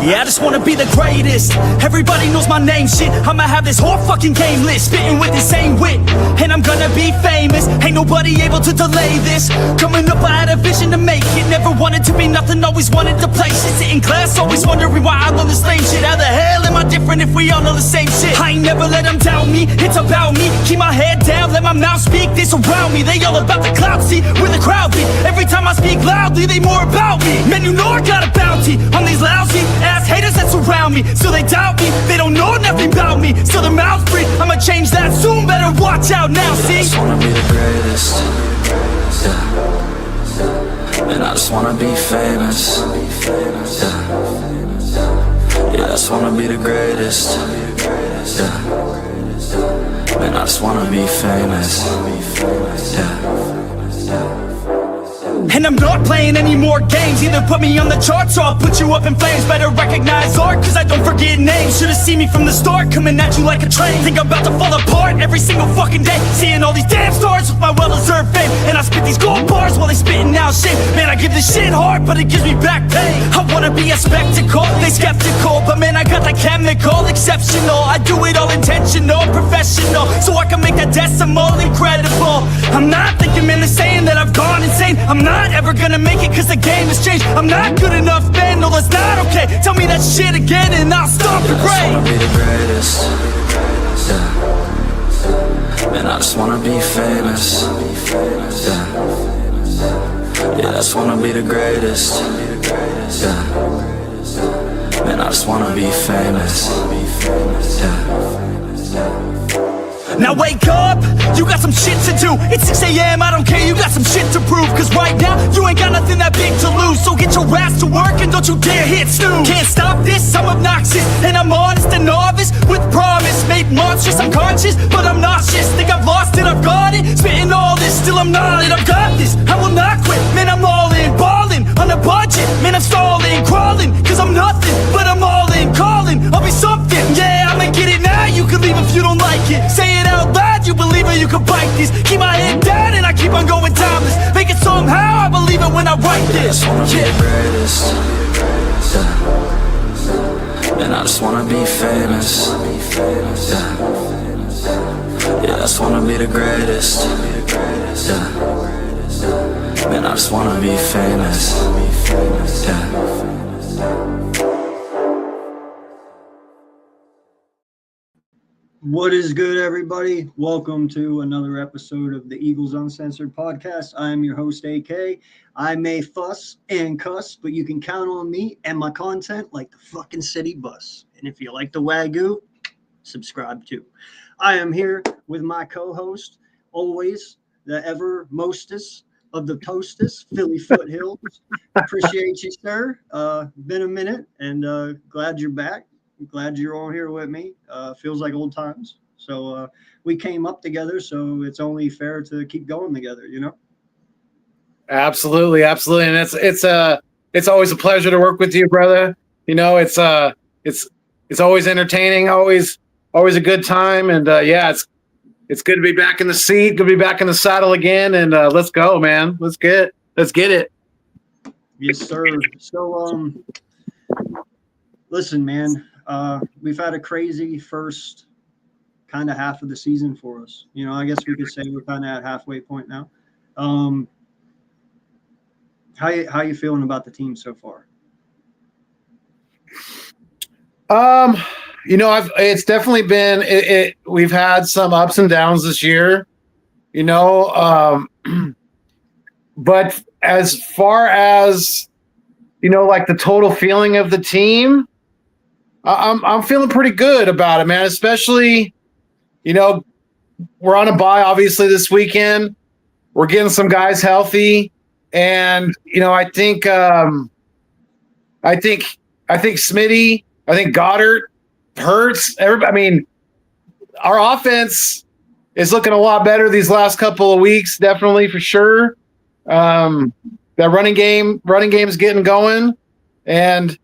Yeah, I just wanna be the greatest. Everybody knows my name, shit. I'ma have this whole fucking game list, spitting with the same wit, and I'm gonna be famous. Ain't nobody able to delay this. Coming up, I had a vision to make it. Never wanted to be nothing, always wanted to play shit. Sit in class, always wondering why I love this lame shit. How the hell am I different if we all know the same shit? I ain't never let them doubt me, it's about me. Keep my head down, let my mouth speak. They surround me, they all about the clout, see where the crowd be. Every time I speak loudly, they more about me. Man, you know I got a bounty on these lousy ass haters that surround me. So they doubt me, they don't know nothing about me. So their mouths free, I'ma change that soon. Better watch out now, see? I just wanna be the greatest, yeah. And I just wanna be famous, yeah. I just wanna be the greatest, yeah. And I just wanna be famous, yeah. And I'm not playing any more games. Either put me on the charts or I'll put you up in flames. Better recognize art, cause I don't forget names. Should've seen me from the start, coming at you like a train. Think I'm about to fall apart every single fucking day. Seeing all these damn stars with my well-deserved fame. And I spit these gold bars while they spitting out shit. Man, I give this shit hard, but it gives me back pain. I wanna be a spectacle, they skeptical. But man, I got the chemical, exceptional. I do it all intentional, professional. So I can make that decimal incredible. I'm not thinking, man, they're saying that I've gone insane. I'm not ever gonna make it cause the game has changed. I'm not good enough, man, no that's not okay. Tell me that shit again and I'll stop the I grade. just wanna be the greatest, yeah. And I just wanna be famous, yeah. I just wanna be the greatest, yeah. And I just wanna be famous, yeah. Now wake up, you got some shit to do. It's 6 a.m, I don't care, you got some shit to prove. Cause right now, you ain't got nothing that big to lose. So get your ass to work and don't you dare hit snooze. Can't stop this, I'm obnoxious. And I'm honest and novice with promise. Made monstrous, I'm conscious, but I'm nauseous. Think I've lost it, I've got it. Spitting all this, still I'm not it. I've got this, I will not quit. Man, I'm all in, ballin', on a budget. Man, I'm stalling, crawling, cause I'm nothing. But I'm all in, calling, I'll be something. Yeah, I'ma get it now, you can leave if you don't like it. Say it out loud, you believe it, you can bite this. Keep my head down and I keep on going timeless. Make it somehow, I believe it when I write this. I just wanna be the greatest, yeah. And I just wanna be famous, yeah. I just wanna be the greatest, yeah. And I just wanna be famous, yeah. What is good, everybody? Welcome to another episode of the Eagles Uncensored podcast. I am your host, AK. I may fuss and cuss, but you can count on me and my content like the fucking city bus. And if you like the Wagyu, subscribe too. I am here with my co-host, always the ever mostest of the toastest, Philly Foothills. Appreciate you, sir. Been a minute, and glad you're back. I'm glad you're all here with me. Feels like old times. So we came up together, so it's only fair to keep going together, you know? Absolutely. And it's always a pleasure to work with you, brother. You know, it's always entertaining, always a good time. And it's good to be back in the seat, good to be back in the saddle again. And let's go, man. Let's get it. Yes, sir. So listen, man. We've had a crazy first kind of half of the season for us. You know, I guess we could say we're kind of at halfway point now. How you feeling about the team so far? You know, it's definitely been we've had some ups and downs this year, you know, but as far as, you know, like the total feeling of the team, I'm feeling pretty good about it, man. Especially, you know, we're on a bye obviously this weekend. We're getting some guys healthy, and you know, I think Smitty, I think Goddard, Hurts, everybody. I mean, our offense is looking a lot better these last couple of weeks, definitely for sure. That running game's getting going, and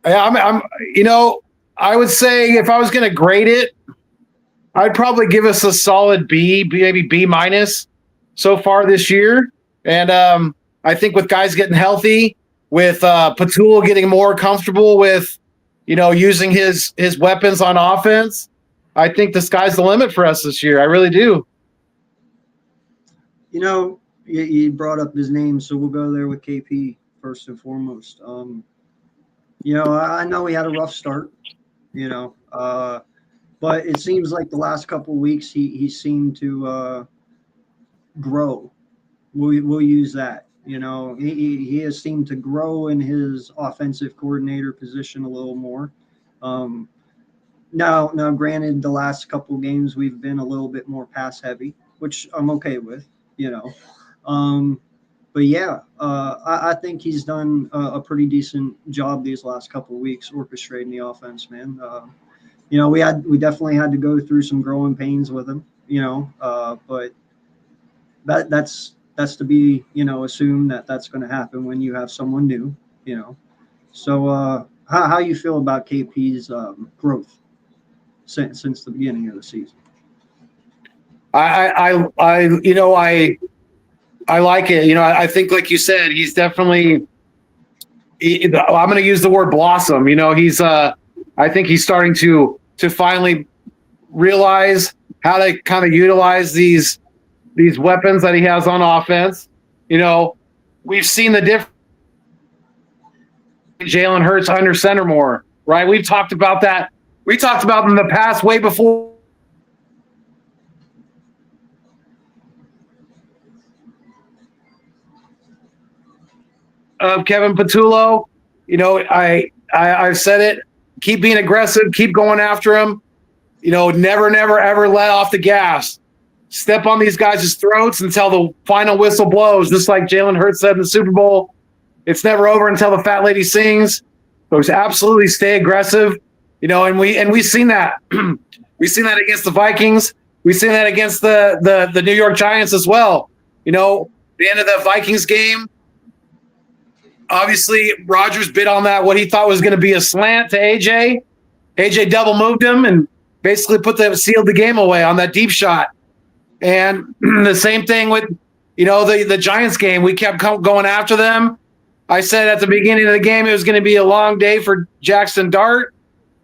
I'm you know, I would say if I was going to grade it, I'd probably give us a solid B, maybe B minus so far this year. And I think with guys getting healthy, with Patullo getting more comfortable with, using his weapons on offense, I think the sky's the limit for us this year. I really do. You brought up his name, so we'll go there with KP first and foremost. I know he had a rough start, but it seems like the last couple of weeks he seemed to grow. We'll use that. He has seemed to grow in his offensive coordinator position a little more. Now, granted, the last couple of games we've been a little bit more pass heavy, which I'm okay with. But yeah, I think he's done a pretty decent job these last couple of weeks orchestrating the offense, man. We definitely had to go through some growing pains with him, but that's to be, assumed that's going to happen when you have someone new, So how you feel about KP's growth since the beginning of the season? I like it. I think, like you said, he's definitely. I'm going to use the word blossom. I think he's starting to finally realize how to kind of utilize these weapons that he has on offense. We've seen the difference. Jalen Hurts under center more, right? We've talked about that. We talked about in the past, way before. Of Kevin Patullo, I've said it. Keep being aggressive. Keep going after him. Never, ever let off the gas. Step on these guys' throats until the final whistle blows. Just like Jalen Hurts said in the Super Bowl, it's never over until the fat lady sings. So absolutely stay aggressive. And we've seen that. We've seen that against the Vikings. We've seen that against the New York Giants as well. The end of the Vikings game. Obviously, Rodgers bid on that, what he thought was going to be a slant to AJ. AJ double moved him and basically sealed the game away on that deep shot. And the same thing with, the Giants game. We kept going after them. I said at the beginning of the game it was going to be a long day for Jackson Dart,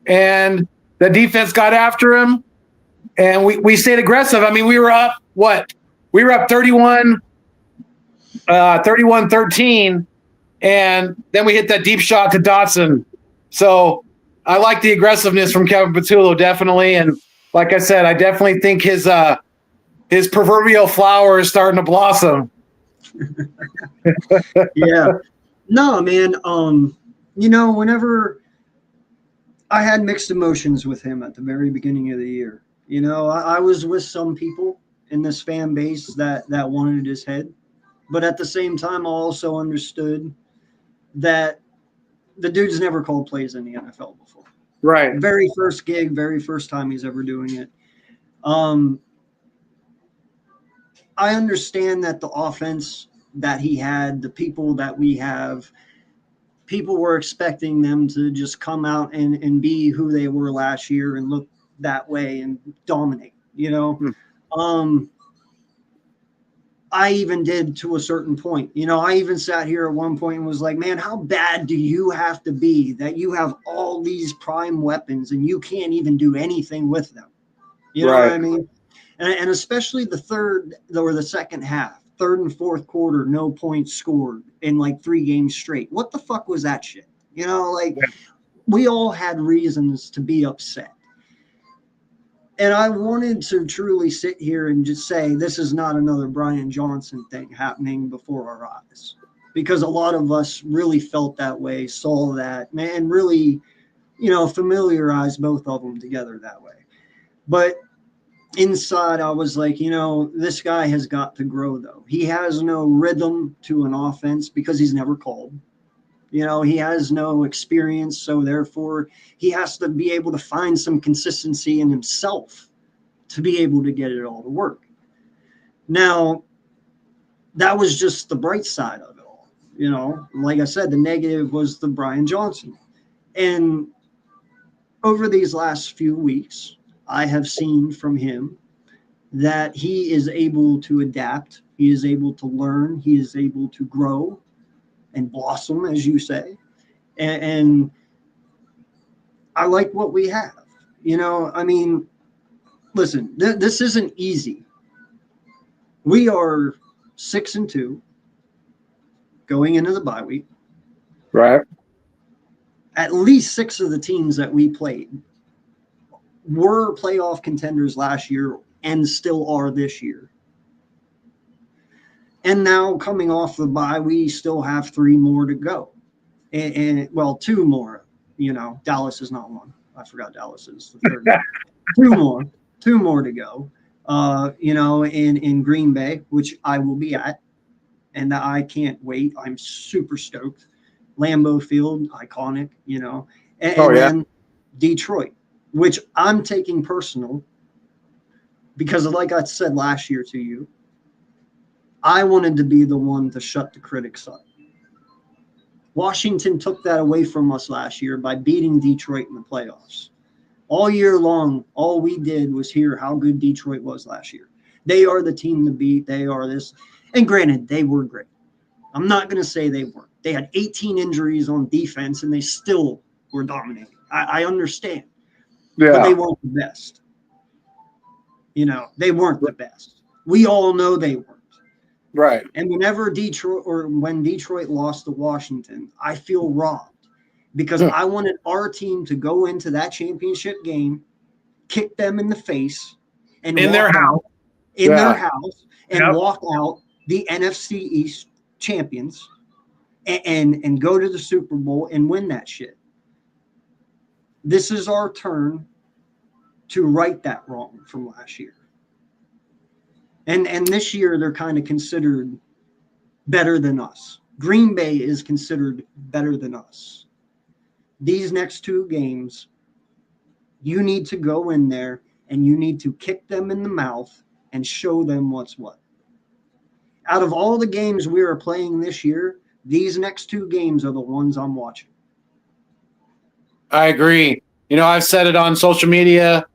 and the defense got after him, and we stayed aggressive. I mean, we were up, We were up 31-13. And then we hit that deep shot to Dotson. So I like the aggressiveness from Kevin Patullo, definitely. And like I said, I definitely think his proverbial flower is starting to blossom. Yeah. No, man. Whenever I had mixed emotions with him at the very beginning of the year, I was with some people in this fan base that wanted his head. But at the same time, I also understood that the dude's never called plays in the NFL before. Right. Very first gig, very first time he's ever doing it. I understand that the offense that he had, the people that we have, people were expecting them to just come out and be who they were last year and look that way and dominate, I even did to a certain point. I even sat here at one point and was like, man, how bad do you have to be that you have all these prime weapons and you can't even do anything with them? You know what I mean? And especially the second half, third and fourth quarter, no points scored in like 3 games straight. What the fuck was that shit? We all had reasons to be upset. And I wanted to truly sit here and just say this is not another Brian Johnson thing happening before our eyes, because a lot of us really felt that way, saw that, and really, familiarized both of them together that way. But inside, I was like, this guy has got to grow, though. He has no rhythm to an offense because he's never called. He has no experience, so therefore he has to be able to find some consistency in himself to be able to get it all to work. Now, that was just the bright side of it all. Like I said, the negative was the Brian Johnson. And over these last few weeks, I have seen from him that he is able to adapt. He is able to learn. He is able to grow. and blossom, as you say. And I like what we have. You know, I mean, listen, this isn't easy. We are 6-2 going into the bye week. Right. At least 6 of the teams that we played were playoff contenders last year and still are this year. And now coming off the bye, we still have 3 more to go. And well, 2 more. You know, Dallas is not one. I forgot Dallas is the third. 2 more to go. You know, in Green Bay, which I will be at, and I can't wait. I'm super stoked. Lambeau Field, iconic, you know. And then Detroit, which I'm taking personal because, like I said last year to you, I wanted to be the one to shut the critics up. Washington took that away from us last year by beating Detroit in the playoffs. All year long, all we did was hear how good Detroit was last year. They are the team to beat. They are this. And granted, they were great. I'm not going to say they weren't. They had 18 injuries on defense, and they still were dominating. I understand. Yeah. But they weren't the best. You know, they weren't the best. We all know they weren't. Right. And when Detroit lost to Washington, I feel robbed because I wanted our team to go into that championship game, kick them in the face, and in their house, and walk out the NFC East champions and go to the Super Bowl and win that shit. This is our turn to right that wrong from last year. And this year, they're kind of considered better than us. Green Bay is considered better than us. These next 2 games, you need to go in there and you need to kick them in the mouth and show them what's what. Out of all the games we are playing this year, these next 2 games are the ones I'm watching. I agree. You know, I've said it on social media.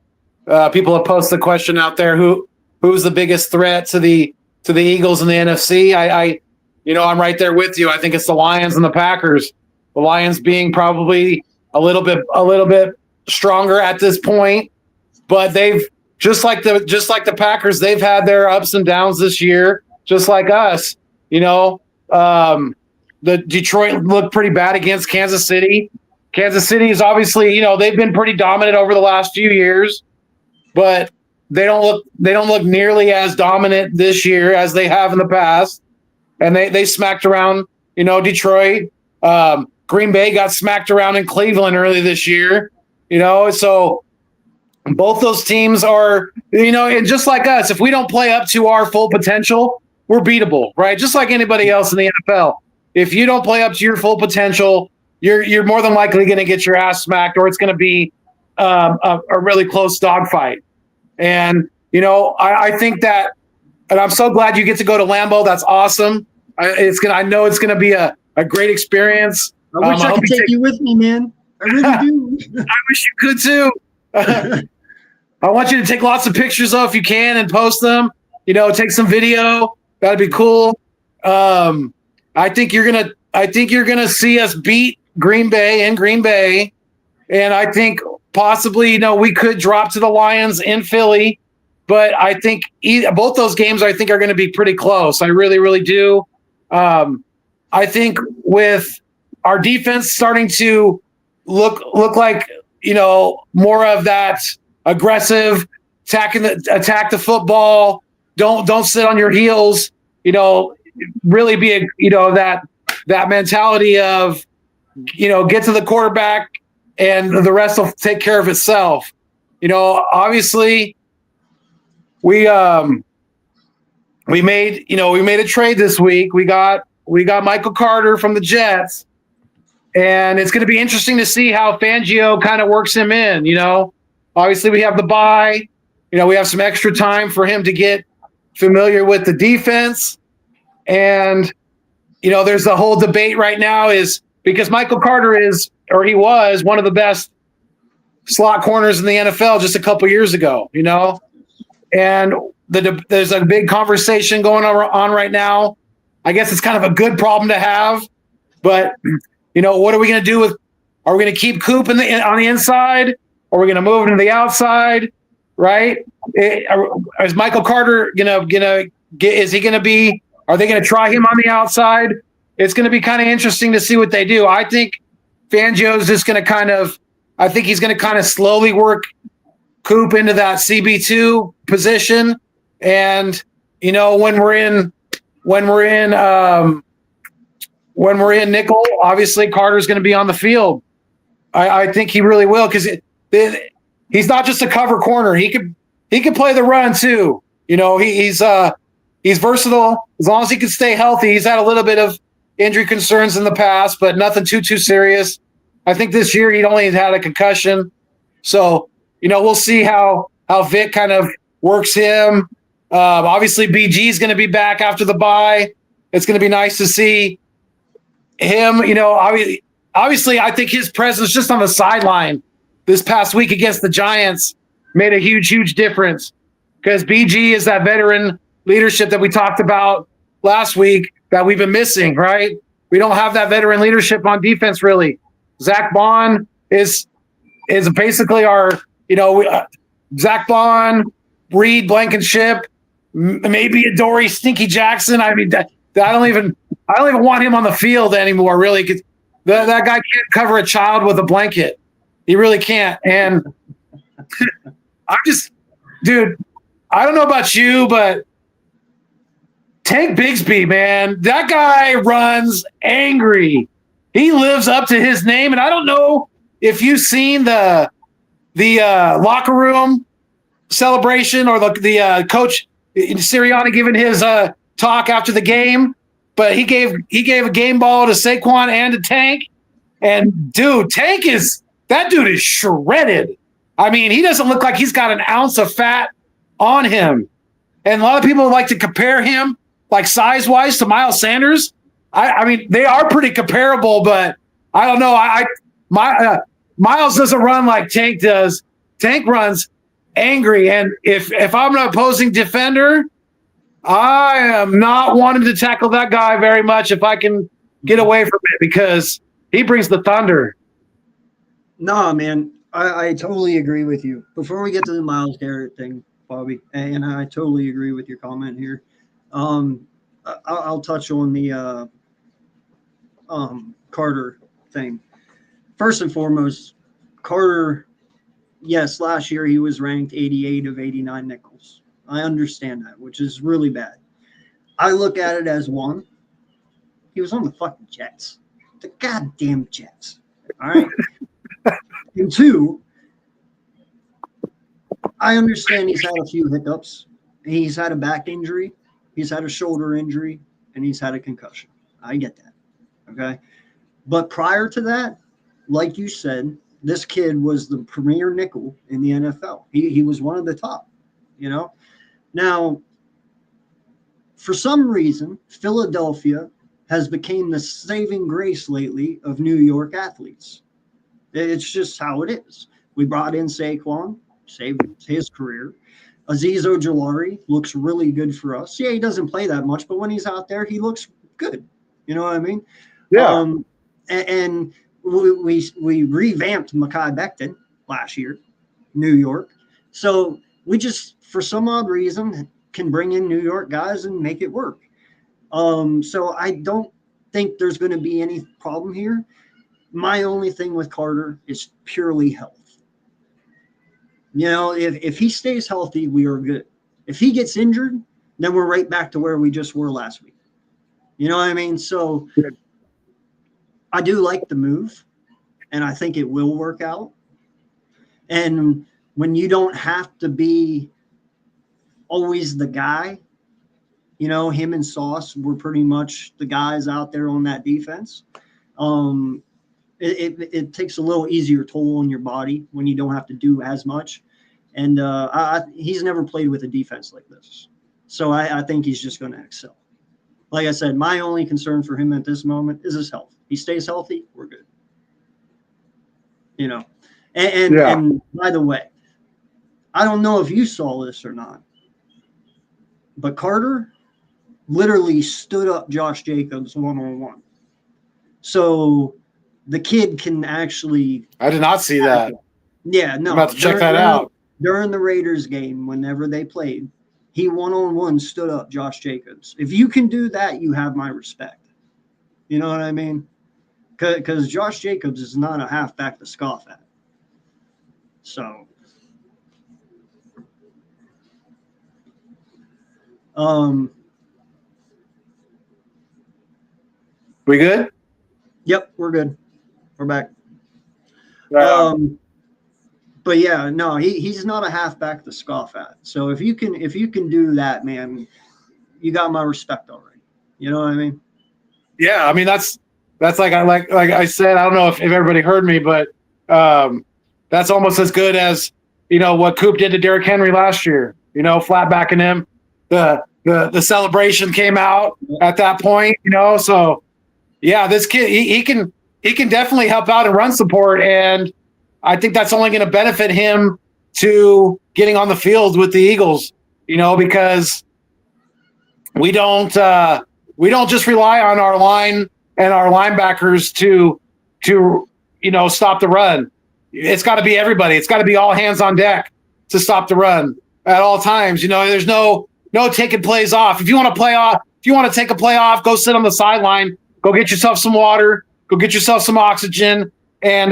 People have posted the question out there, who's the biggest threat to the Eagles in the NFC? I'm right there with you. I think it's the Lions and the Packers. The Lions being probably a little bit stronger at this point, but they've just like the Packers, they've had their ups and downs this year, just like us. You know, the Detroit looked pretty bad against Kansas City. Kansas City is obviously, you know, they've been pretty dominant over the last few years, but they don't look nearly as dominant this year as they have in the past. And they smacked around, you know, Detroit. Green Bay got smacked around in Cleveland early this year, you know. So both those teams are, you know, and just like us, if we don't play up to our full potential, we're beatable, right? Just like anybody else in the NFL. If you don't play up to your full potential, you're more than likely going to get your ass smacked, or it's going to be a really close dogfight. And, you know, I think that, and I'm so glad you get to go to Lambeau. That's awesome. I know it's going to be a great experience. I wish I could take you with me, man. I really do. I wish you could too. I want you to take lots of pictures though, if you can, and post them. You know, take some video. That'd be cool. I think you're gonna see us beat Green Bay in Green Bay, and I think possibly, you know, we could drop to the Lions in Philly, but I think both those games I think are going to be pretty close. I really, really do. I think with our defense starting to look like, you know, more of that aggressive attack the football. Don't sit on your heels. You know, really be that mentality of, you know, get to the quarterback and the rest will take care of itself. You know, obviously we made a trade this week. We got Michael Carter from the Jets, and it's going to be interesting to see how Fangio kind of works him in. You know, obviously we have the bye. You know, we have some extra time for him to get familiar with the defense. And, you know, there's a whole debate right now is because Michael Carter he was one of the best slot corners in the NFL just a couple years ago, you know, and there's a big conversation going on right now. I guess it's kind of a good problem to have But what are we going to do with? Are we going to keep Coop on the inside? Or are we going to move him to the outside? Right? Is Michael Carter gonna get? Is he going to be? Are they going to try him on the outside? It's going to be kind of interesting to see what they do. I think Fangio's just going to I think he's going to kind of slowly work Coop into that CB2 position. And, when we're in nickel, obviously Carter's going to be on the field. I think he really will, because he's not just a cover corner. He could play the run too. He's versatile as long as he can stay healthy. He's had a little bit of injury concerns in the past, but nothing too serious. I think this year he'd only had a concussion. So, we'll see how Vic kind of works him. Obviously BG is going to be back after the bye. It's going to be nice to see him. Obviously I think his presence just on the sideline this past week against the Giants made a huge difference, because BG is that veteran leadership that we talked about last week that we've been missing, right? We don't have that veteran leadership on defense, really. Zach Bond is basically our, Zach Bond, Reed Blankenship, maybe Adoree Stinky Jackson. I mean, I don't even want him on the field anymore, really, because that guy can't cover a child with a blanket. He really can't. And dude, I don't know about you, but Tank Bigsby, man, that guy runs angry. He lives up to his name. And I don't know if you've seen the locker room celebration or the coach Sirianni giving his talk after the game, but he gave a game ball to Saquon and to Tank. And dude, that dude is shredded. I mean, he doesn't look like he's got an ounce of fat on him. And a lot of people like to compare him, like size-wise, to Miles Sanders. I mean, they are pretty comparable, but I don't know. Miles doesn't run like Tank does. Tank runs angry, and if I'm an opposing defender, I am not wanting to tackle that guy very much if I can get away from it, because he brings the thunder. No, man, I totally agree with you. Before we get to the Myles Garrett thing, Bobby, and I totally agree with your comment here. I'll touch on the Carter thing. First and foremost, Carter, yes, last year he was ranked 88 of 89 nickels. I understand that, which is really bad. I look at it as, one, he was on the fucking Jets. The goddamn Jets. All right? And two, I understand he's had a few hiccups. He's had a back injury, he's had a shoulder injury, and he's had a concussion. I get that. Okay? But prior to that, like you said, this kid was the premier nickel in the NFL. He was one of the top, Now, for some reason, Philadelphia has become the saving grace lately of New York athletes. It's just how it is. We brought in Saquon, saved his career. Azeez Ojulari looks really good for us. Yeah, he doesn't play that much, but when he's out there, he looks good. You know what I mean? Yeah. And we revamped Mekhi Becton last year, New York. So we just, for some odd reason, can bring in New York guys and make it work. So I don't think there's going to be any problem here. My only thing with Carter is purely health. If he stays healthy, we are good. If he gets injured, then we're right back to where we just were last week. You know what I mean? So I do like the move, and I think it will work out. And when you don't have to be always the guy, him and Sauce were pretty much the guys out there on that defense. It takes a little easier toll on your body when you don't have to do as much. And he's never played with a defense like this. So I think he's just going to excel. Like I said, my only concern for him at this moment is his health. He stays healthy, we're good. And by the way, I don't know if you saw this or not, but Carter literally stood up Josh Jacobs one-on-one. So the kid can actually. I did not see that. Yeah, no. I'm about to check that out. During the Raiders game, whenever they played, he one-on-one stood up Josh Jacobs. If you can do that, you have my respect. You know what I mean? Because Josh Jacobs is not a halfback to scoff at. So, we good? Yep, we're good. We're back. Yeah. But yeah, no, he's not a halfback to scoff at. So if you can do that, man, you got my respect already. You know what I mean? Yeah, I mean that's like I said, I don't know if everybody heard me, but that's almost as good as what Coop did to Derrick Henry last year. Flat backing him. The celebration came out at that point. So yeah, this kid he can definitely help out and run support, and I think that's only going to benefit him to getting on the field with the Eagles. Because we don't just rely on our line and our linebackers to stop the run. It's got to be everybody. It's got to be all hands on deck to stop the run at all times. There's no taking plays off. If you want to take a play off, go sit on the sideline, go get yourself some water, go get yourself some oxygen, and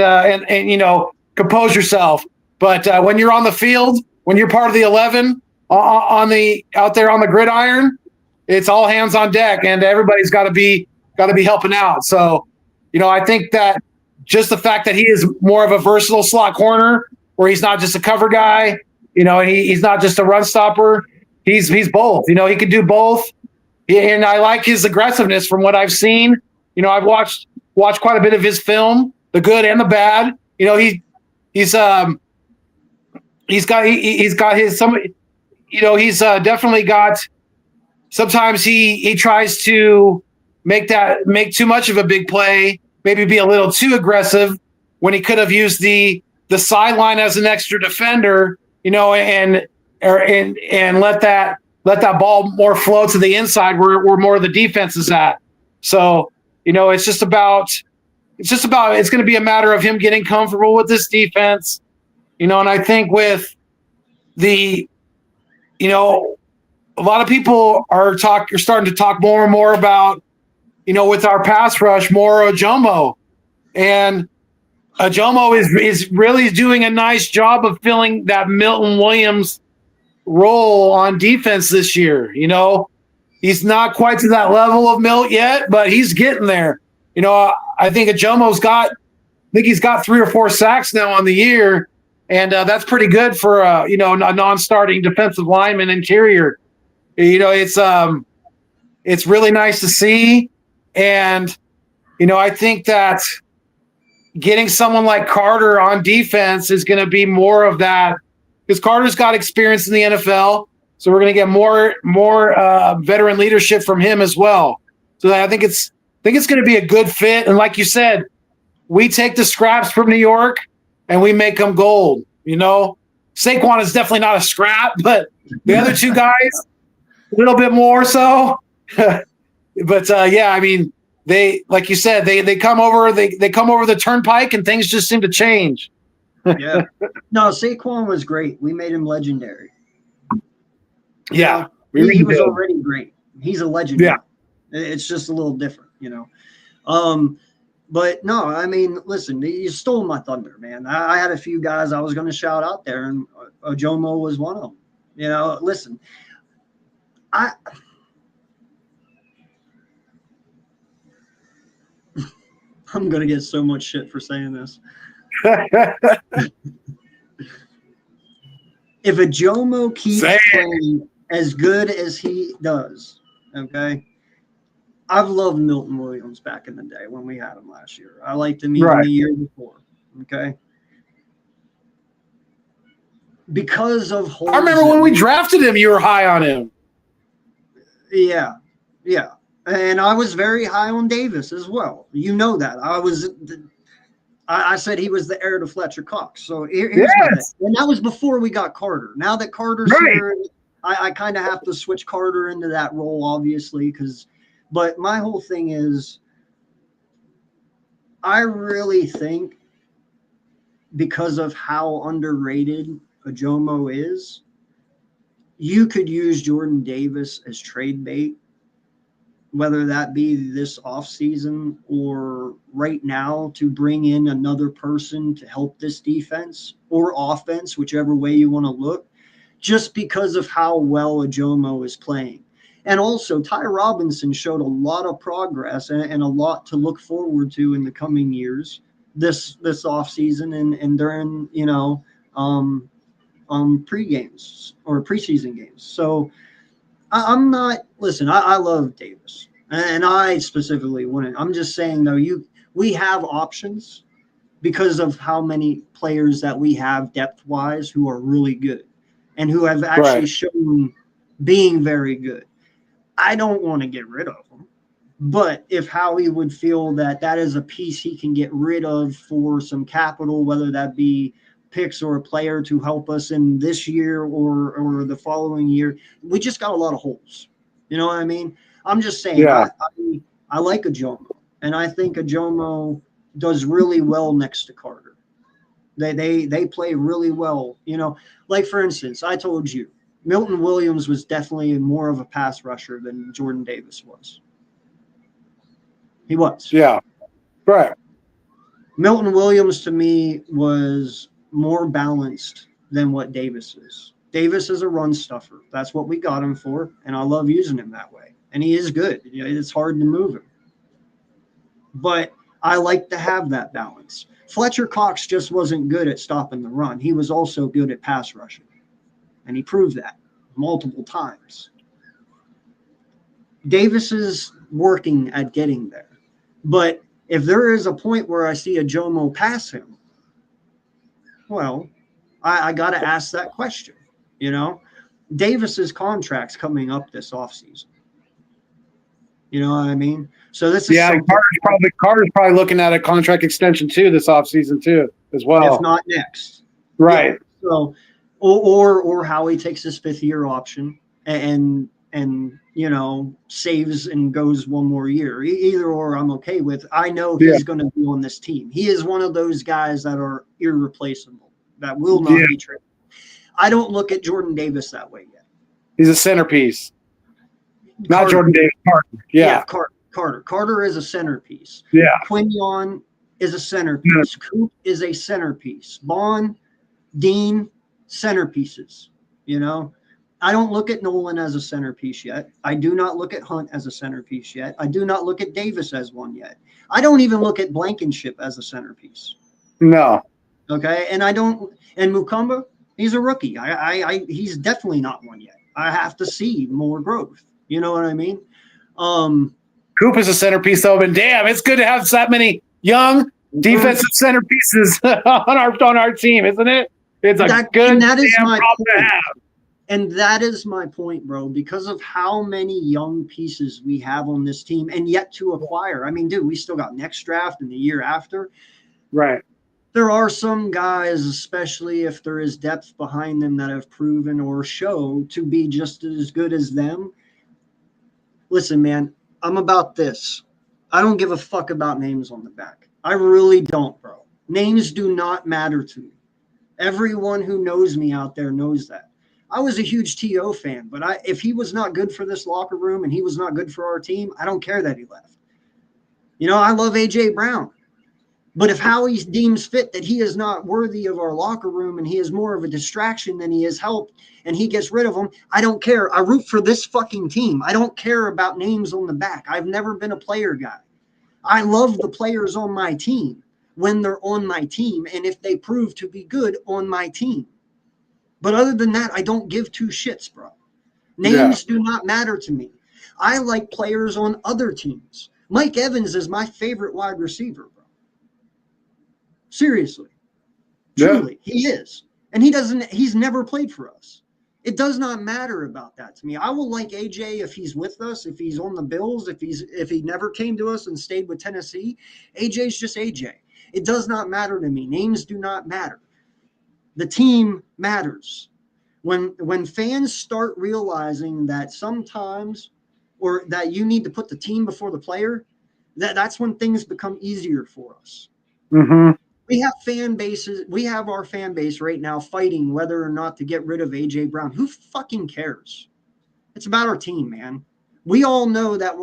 compose yourself. But when you're on the field, when you're part of the 11 out there on the gridiron, it's all hands on deck, and everybody's got to be helping out. So, I think that just the fact that he is more of a versatile slot corner, where he's not just a cover guy, and he's not just a run stopper. He's both. He can do both, and I like his aggressiveness from what I've seen. I've watched quite a bit of his film, the good and the bad. He's definitely got. Sometimes he tries to make too much of a big play, maybe be a little too aggressive when he could have used the sideline as an extra defender, and let that ball more flow to the inside where more of the defense is at. So, it's going to be a matter of him getting comfortable with this defense, and I think with the, a lot of people are starting to talk more and more about, with our pass rush, more Ojomo. And Ojomo is really doing a nice job of filling that Milton Williams role on defense this year. He's not quite to that level of Milt yet, but he's getting there. I think he's got 3 or 4 sacks now on the year, and that's pretty good for a non-starting defensive lineman interior. It's really nice to see. And, I think that getting someone like Carter on defense is going to be more of that, because Carter's got experience in the NFL. So we're going to get more veteran leadership from him as well. So I think it's going to be a good fit. And like you said, we take the scraps from New York and we make them gold. Saquon is definitely not a scrap, but the other two guys, a little bit more so. But yeah, I mean, they, like you said, they come over the turnpike and things just seem to change. Yeah. No, Saquon was great. We made him legendary. Yeah. He was already great. He's a legend. Yeah. It's just a little different, But no, I mean, listen, you stole my thunder, man. I had a few guys I was going to shout out there, and Ojomo was one of them. Listen, I'm going to get so much shit for saying this. If Ojomo keeps playing as good as he does, okay, I've loved Milton Williams back in the day when we had him last year. I liked him even the year before, okay? Because of holes. I remember when we drafted him, you were high on him. Yeah. And I was very high on Davis as well. You know that. I said he was the heir to Fletcher Cox. So here's my thing. And that was before we got Carter. Now that Carter's here, I kind of have to switch Carter into that role, obviously, but my whole thing is I really think because of how underrated Ajomo is, you could use Jordan Davis as trade bait, whether that be this offseason or right now, to bring in another person to help this defense or offense, whichever way you want to look, just because of how well Ajomo is playing. And also, Ty Robinson showed a lot of progress and a lot to look forward to in the coming years, this offseason and during, pre-games or preseason games. So I'm not, listen, I love Davis, and I specifically wouldn't. I'm just saying, though, we have options because of how many players that we have depth-wise who are really good and who have actually shown being very good. I don't want to get rid of them, but if Howie would feel that that is a piece he can get rid of for some capital, whether that be picks or a player to help us in this year or the following year, we just got a lot of holes. You know what I mean? I'm just saying, Yeah. I like Ajomo, and I think Ajomo does really well next to Carter. They play really well. Like for instance, I told you, Milton Williams was definitely more of a pass rusher than Jordan Davis was. He was. Yeah. Right. Milton Williams to me was more balanced than what Davis is. Davis is a run stuffer. That's what we got him for, and I love using him that way. And he is good. It's hard to move him. But I like to have that balance. Fletcher Cox just wasn't good at stopping the run. He was also good at pass rushing. And he proved that multiple times. Davis is working at getting there. But if there is a point where I see Ajomo pass him, well, I got to ask that question. Davis's contract's coming up this offseason. You know what I mean? So this is Carter's probably looking at a contract extension too this offseason too as well. If not next. Right. Yeah, so or Howie takes his 5th-year option and saves and goes one more year. Either or I'm okay with. I know he's going to be on this team. He is one of those guys that are irreplaceable, that will not be traded. I don't look at Jordan Davis that way yet. He's a centerpiece. Not Jordan Davis, Carter. Yeah. Carter. Carter is a centerpiece. Yeah. Quinion is a centerpiece. Coop is a centerpiece. Bond, Dean, centerpieces. I don't look at Nolan as a centerpiece yet. I do not look at Hunt as a centerpiece yet. I do not look at Davis as one yet. I don't even look at Blankenship as a centerpiece. No. Okay, and Mukumba, he's a rookie. He's definitely not one yet. I have to see more growth. You know what I mean? Coop is a centerpiece, though, but damn, it's good to have that many young defensive centerpieces on our team, isn't it? It's a good damn problem to have. And that is my point, bro, because of how many young pieces we have on this team and yet to acquire. I mean, dude, we still got next draft and the year after. Right. There are some guys, especially if there is depth behind them, that have proven or show to be just as good as them. Listen, man, I'm about this. I don't give a fuck about names on the back. I really don't, bro. Names do not matter to me. Everyone who knows me out there knows that. I was a huge T.O. fan, but if he was not good for this locker room and he was not good for our team, I don't care that he left. I love A.J. Brown. But if Howie deems fit that he is not worthy of our locker room and he is more of a distraction than he is help and he gets rid of him, I don't care. I root for this fucking team. I don't care about names on the back. I've never been a player guy. I love the players on my team when they're on my team and if they prove to be good on my team. But other than that, I don't give two shits, bro. Names do not matter to me. I like players on other teams. Mike Evans is my favorite wide receiver, bro. Seriously. Truly, he is. And he's never played for us. It does not matter about that to me. I will like AJ if he's with us, if he's on the Bills, if he never came to us and stayed with Tennessee. AJ's just AJ. It does not matter to me. Names do not matter. The team matters. When fans start realizing that sometimes, or that you need to put the team before the player, That's when things become easier for us. Mm-hmm. We have fan bases. We have our fan base right now fighting whether or not to get rid of AJ Brown. Who fucking cares? It's about our team, man. We all know that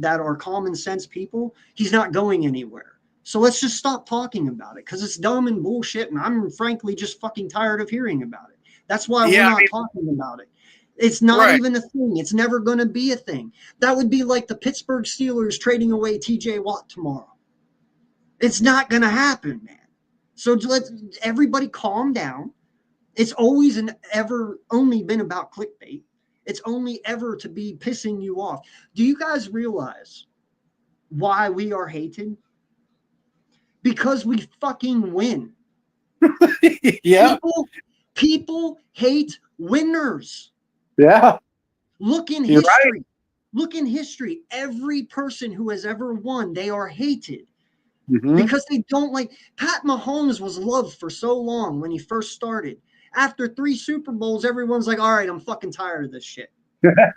our common sense people, he's not going anywhere. So let's just stop talking about it because it's dumb and bullshit. And I'm frankly just fucking tired of hearing about it. That's why we're not talking about it. It's not even a thing. It's never going to be a thing. That would be like the Pittsburgh Steelers trading away TJ Watt tomorrow. It's not going to happen, man. So let everybody calm down. It's always and ever only been about clickbait. It's only ever to be pissing you off. Do you guys realize why we are hated? Because we fucking win. Yeah. People hate winners. Yeah. Look in You're history. right. Look in history. Every person who has ever won, they are hated. Mm-hmm. Because they don't like. Pat Mahomes was loved for so long when he first started. After 3 Super Bowls, everyone's like, all right, I'm fucking tired of this shit.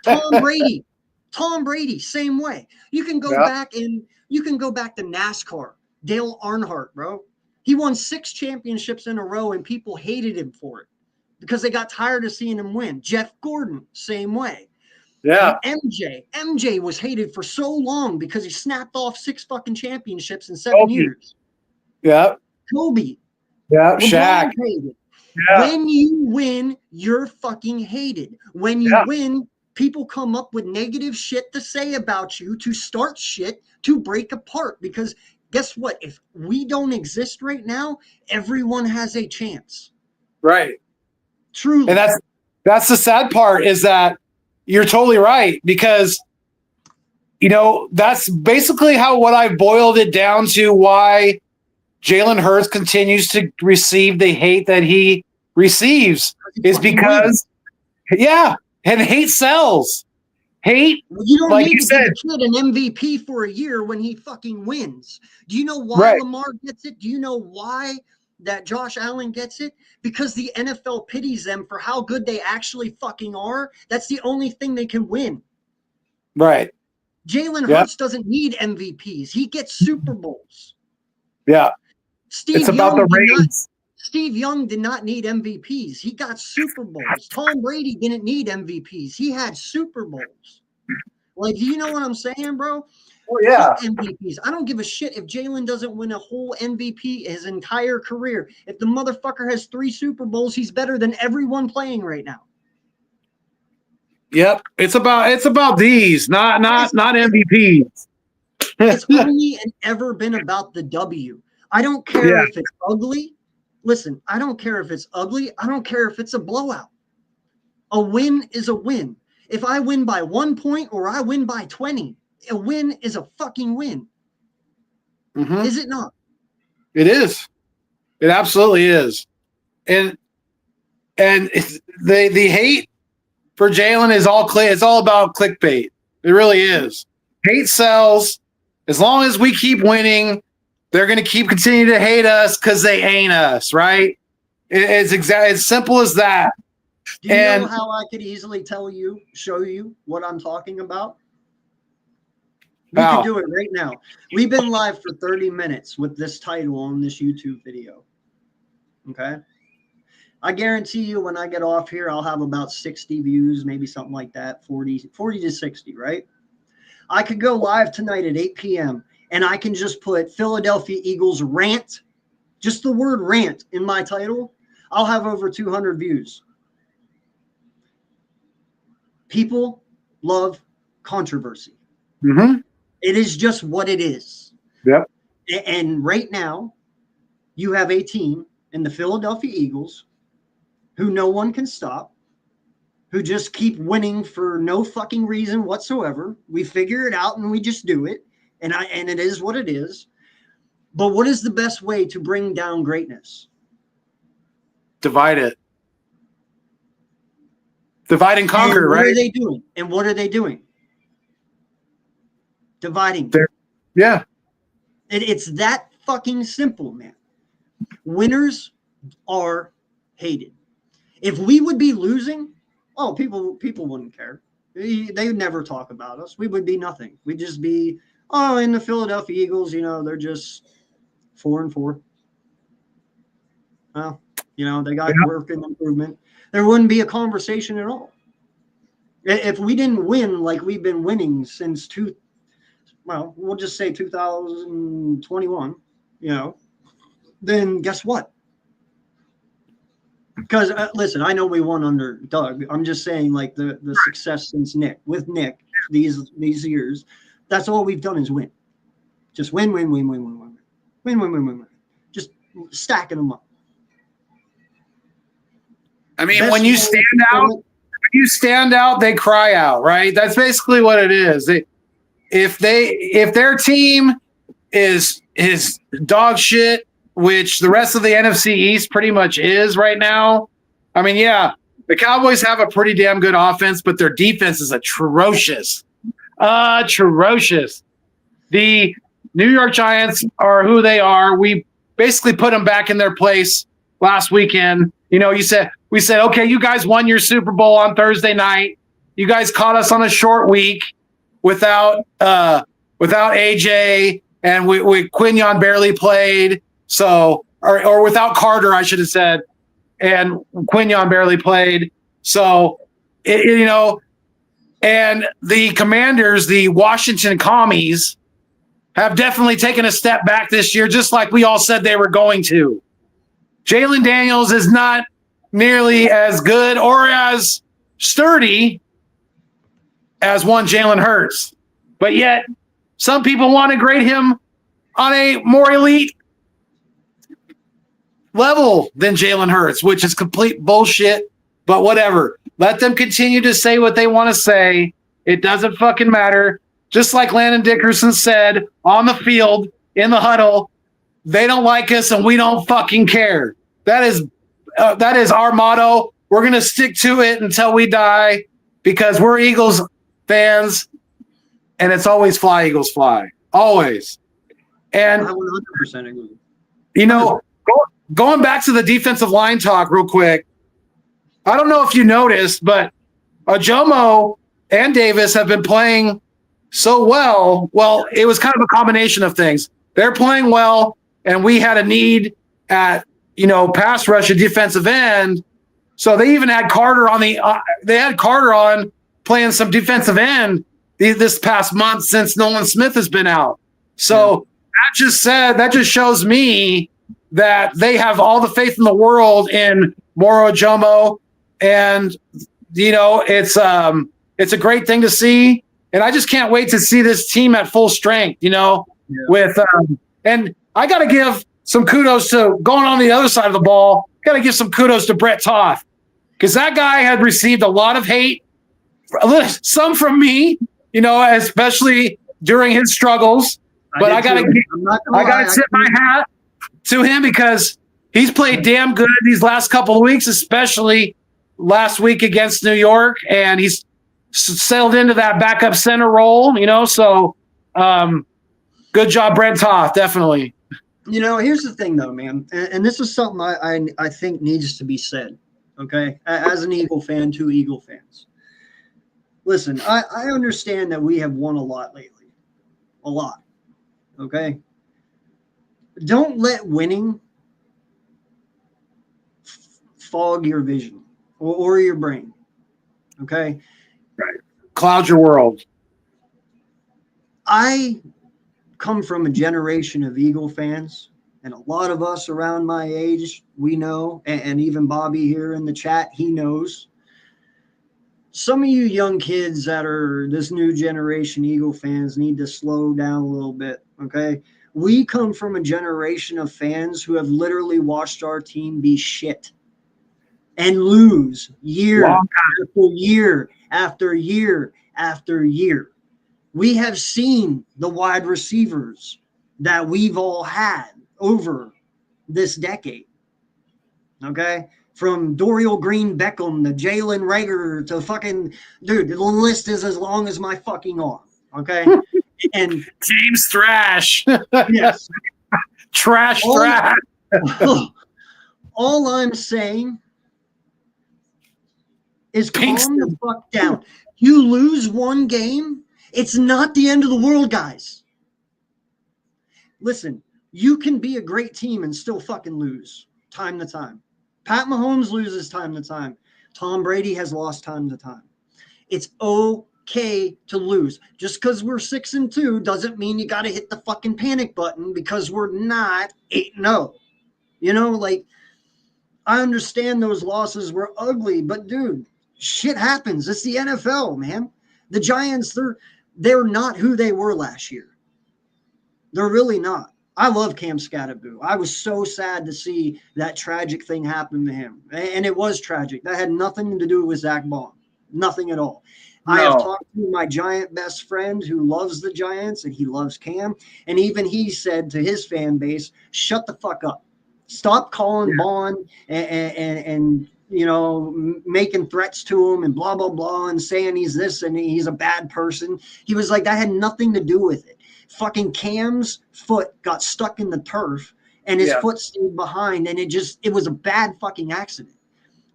Tom Brady, same way. You can go back to NASCAR. Dale Earnhardt, bro. He won 6 championships in a row and people hated him for it because they got tired of seeing him win. Jeff Gordon, same way. Yeah. MJ was hated for so long because he snapped off 6 fucking championships in 7 years. Yeah. Kobe. Yeah. Shaq. Hated. Yeah. When you win, you're fucking hated. When you win, people come up with negative shit to say about you, to start shit, to break apart. Because guess what? If we don't exist right now, everyone has a chance. Right. Truly. And that's the sad part is that you're totally right because, that's basically what I boiled it down to why Jalen Hurts continues to receive the hate that he receives is because, and hate sells. Hate, you don't like need you to said, give a kid an MVP for a year when he fucking wins. Do you know why Lamar gets it? Do you know why that Josh Allen gets it? Because the NFL pities them for how good they actually fucking are. That's the only thing they can win. Right. Jalen Hurts doesn't need MVPs. He gets Super Bowls. Yeah. Steve Young did not need MVPs. He got Super Bowls. Tom Brady didn't need MVPs. He had Super Bowls. Like, do you know what I'm saying, bro? Oh, yeah. MVPs. I don't give a shit if Jalen doesn't win a whole MVP his entire career. If the motherfucker has 3 Super Bowls, he's better than everyone playing right now. Yep. It's about these, not MVPs. It's only and ever been about the W. I don't care if it's ugly. Listen, I don't care if it's ugly. I don't care if it's a blowout. A win is a win. If I win by 1 point or I win by 20, a win is a fucking win. Mm-hmm. Is it not? It is. It absolutely is. And the hate for Jalen is it's all about clickbait. It really is. Hate sells. As long as we keep winning, they're going to continue to hate us because they ain't us, right? It's as simple as that. Do you know how I could easily show you what I'm talking about? We can do it right now. We've been live for 30 minutes with this title on this YouTube video. Okay? I guarantee you when I get off here, I'll have about 60 views, maybe something like that, 40 to 60, right? I could go live tonight at 8 p.m. and I can just put Philadelphia Eagles rant, just the word rant in my title. I'll have over 200 views. People love controversy. Mm-hmm. It is just what it is. Yep. And right now, you have a team in the Philadelphia Eagles who no one can stop, who just keep winning for no fucking reason whatsoever. We figure it out and we just do it. And it is what it is. But what is the best way to bring down greatness? Divide it. Divide and conquer, right? What are they doing? And what are they doing? Dividing. Yeah. It's that fucking simple, man. Winners are hated. If we would be losing, people wouldn't care. They would never talk about us. We would be nothing. We'd just be, Oh, and the Philadelphia Eagles, they're just 4-4. Well, they got work and improvement. There wouldn't be a conversation at all. If we didn't win like we've been winning since we'll just say 2021, then guess what? Because listen, I know we won under Doug. I'm just saying, like the success since Nick these years, that's all we've done is win. Just win. Just stacking them up. I mean, when you stand out, they cry out, right? That's basically what it is. If their team is dog shit, which the rest of the NFC East pretty much is right now. I mean, yeah, the Cowboys have a pretty damn good offense, but their defense is atrocious. Atrocious. The New York Giants are who they are. We basically put them back in their place last weekend. We said, okay, you guys won your Super Bowl on Thursday night. You guys caught us on a short week without AJ, and we Quinyon barely played. So, or without Carter, I should have said, and Quinyon barely played. So, and the Commanders, the Washington Commies, have definitely taken a step back this year, just like we all said they were going to. Jalen Daniels is not nearly as good or as sturdy as one Jalen Hurts, but yet some people want to grade him on a more elite level than Jalen Hurts, which is complete bullshit, but whatever. Let them continue to say what they want to say. It doesn't fucking matter. Just like Landon Dickerson said on the field, in the huddle, they don't like us and we don't fucking care. That is our motto. We're going to stick to it until we die because we're Eagles fans, and it's always fly, Eagles fly. Always. And I 100% agree. Going back to the defensive line talk real quick, I don't know if you noticed, but Ajomo and Davis have been playing so well. Well, it was kind of a combination of things. They're playing well, and we had a need at, pass rush and defensive end. So they even had Carter on playing some defensive end this past month since Nolan Smith has been out. So that just shows me that they have all the faith in the world in Moro Jomo, and it's a great thing to see, and I just can't wait to see this team at full strength. With and I got to give some kudos to going on the other side of the ball. Got to give some kudos to Brett Toth because that guy had received a lot of hate, some from me, especially during his struggles. But I got to tip my hat to him because he's played damn good these last couple of weeks, especially last week against New York, and he's sailed into that backup center role, so good job, Brent Toth, definitely. Here's the thing, though, man, and this is something I think needs to be said, okay, as an Eagle fan to Eagle fans. Listen, I understand that we have won a lot lately, a lot, okay? Don't let winning fog your vision or your brain, okay? Right. Cloud your world. I come from a generation of Eagle fans, and a lot of us around my age, we know, and even Bobby here in the chat, he knows. Some of you young kids that are this new generation Eagle fans need to slow down a little bit, okay? We come from a generation of fans who have literally watched our team be shit and lose year after year after year after year. We have seen the wide receivers that we've all had over this decade, okay? From Dorial Green Beckham to Jalen Reagor to fucking, dude, the list is as long as my fucking arm, okay? And James Thrash. yes. Trash. All I'm saying is calm the fuck down. You lose one game, it's not the end of the world, guys. listen, you can be a great team and still fucking lose time to time. Pat Mahomes loses time to time. Tom Brady has lost time to time. It's okay to lose. Just because we're 6-2 doesn't mean you got to hit the fucking panic button because we're not 8-0. You know, like, I understand those losses were ugly, but dude, shit happens. It's the NFL, man. The Giants, they're not who they were last year. They're really not. I love Cam Skattebo. I was so sad to see that tragic thing happen to him. And it was tragic. That had nothing to do with Zach Baun. Nothing at all. No. I have talked to my Giant best friend who loves the Giants, and he loves Cam. And even he said to his fan base, shut the fuck up. Stop calling Baun and you know, making threats to him and blah, blah, blah, and saying he's this and he's a bad person. He was like, that had nothing to do with it. Fucking Cam's foot got stuck in the turf and his foot stayed behind, and it was a bad fucking accident.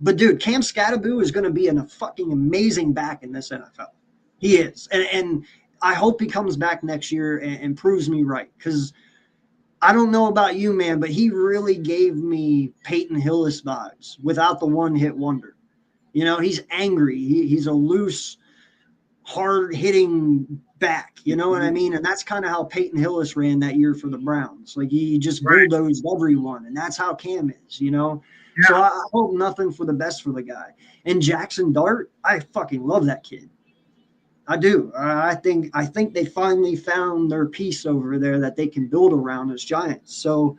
But dude, Cam Skattebo is going to be a fucking amazing back in this NFL. He is. And I hope he comes back next year and proves me right. Because I don't know about you, man, but he really gave me Peyton Hillis vibes without the one-hit wonder. You know, he's angry. He's a loose, hard-hitting back. You know what I mean? And that's kind of how Peyton Hillis ran that year for the Browns. Like, he just bulldozed everyone, and that's how Cam is, you know? Yeah. So I hope nothing for the best for the guy. And Jackson Dart, I fucking love that kid. I do. I think they finally found their piece over there that they can build around as Giants. So,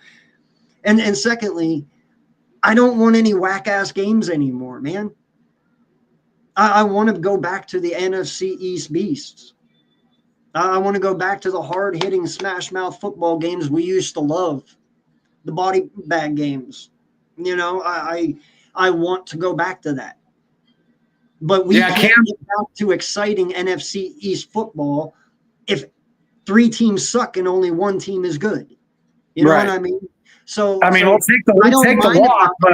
and secondly, I don't want any whack-ass games anymore, man. I want to go back to the NFC East beasts. I want to go back to the hard-hitting, smash-mouth football games we used to love, the body bag games. You know, I want to go back to that. But we can't get back to exciting NFC East football if 3 teams suck and only 1 team is good. You know what I mean? So I mean, we'll take the walk, but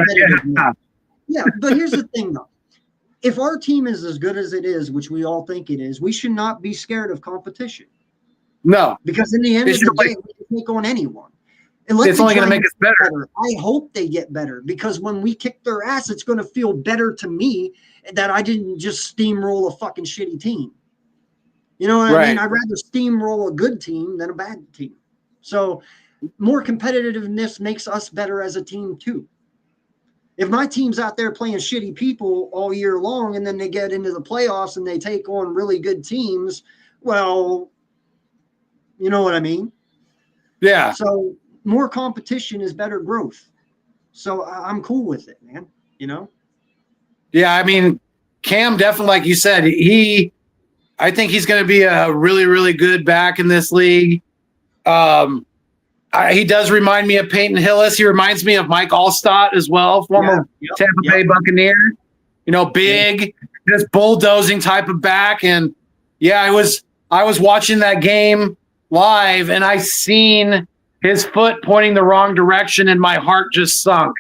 yeah. But here's the thing, though. If our team is as good as it is, which we all think it is, we should not be scared of competition. No, because in the end of the day, we can take on anyone. It's only going to make us better. I hope they get better, because when we kick their ass, it's going to feel better to me that I didn't just steamroll a fucking shitty team. You know what I mean? I'd rather steamroll a good team than a bad team. So more competitiveness makes us better as a team too. If my team's out there playing shitty people all year long and then they get into the playoffs and they take on really good teams, well, you know what I mean? Yeah. So more competition is better growth. So I'm cool with it, man. You know? Yeah, I mean, Cam definitely, like you said, I think he's going to be a really, really good back in this league. He does remind me of Peyton Hillis. He reminds me of Mike Allstott as well, former Tampa Bay Buccaneer. You know, big, just bulldozing type of back. And yeah, I was watching that game live, and I seen his foot pointing the wrong direction, and my heart just sunk.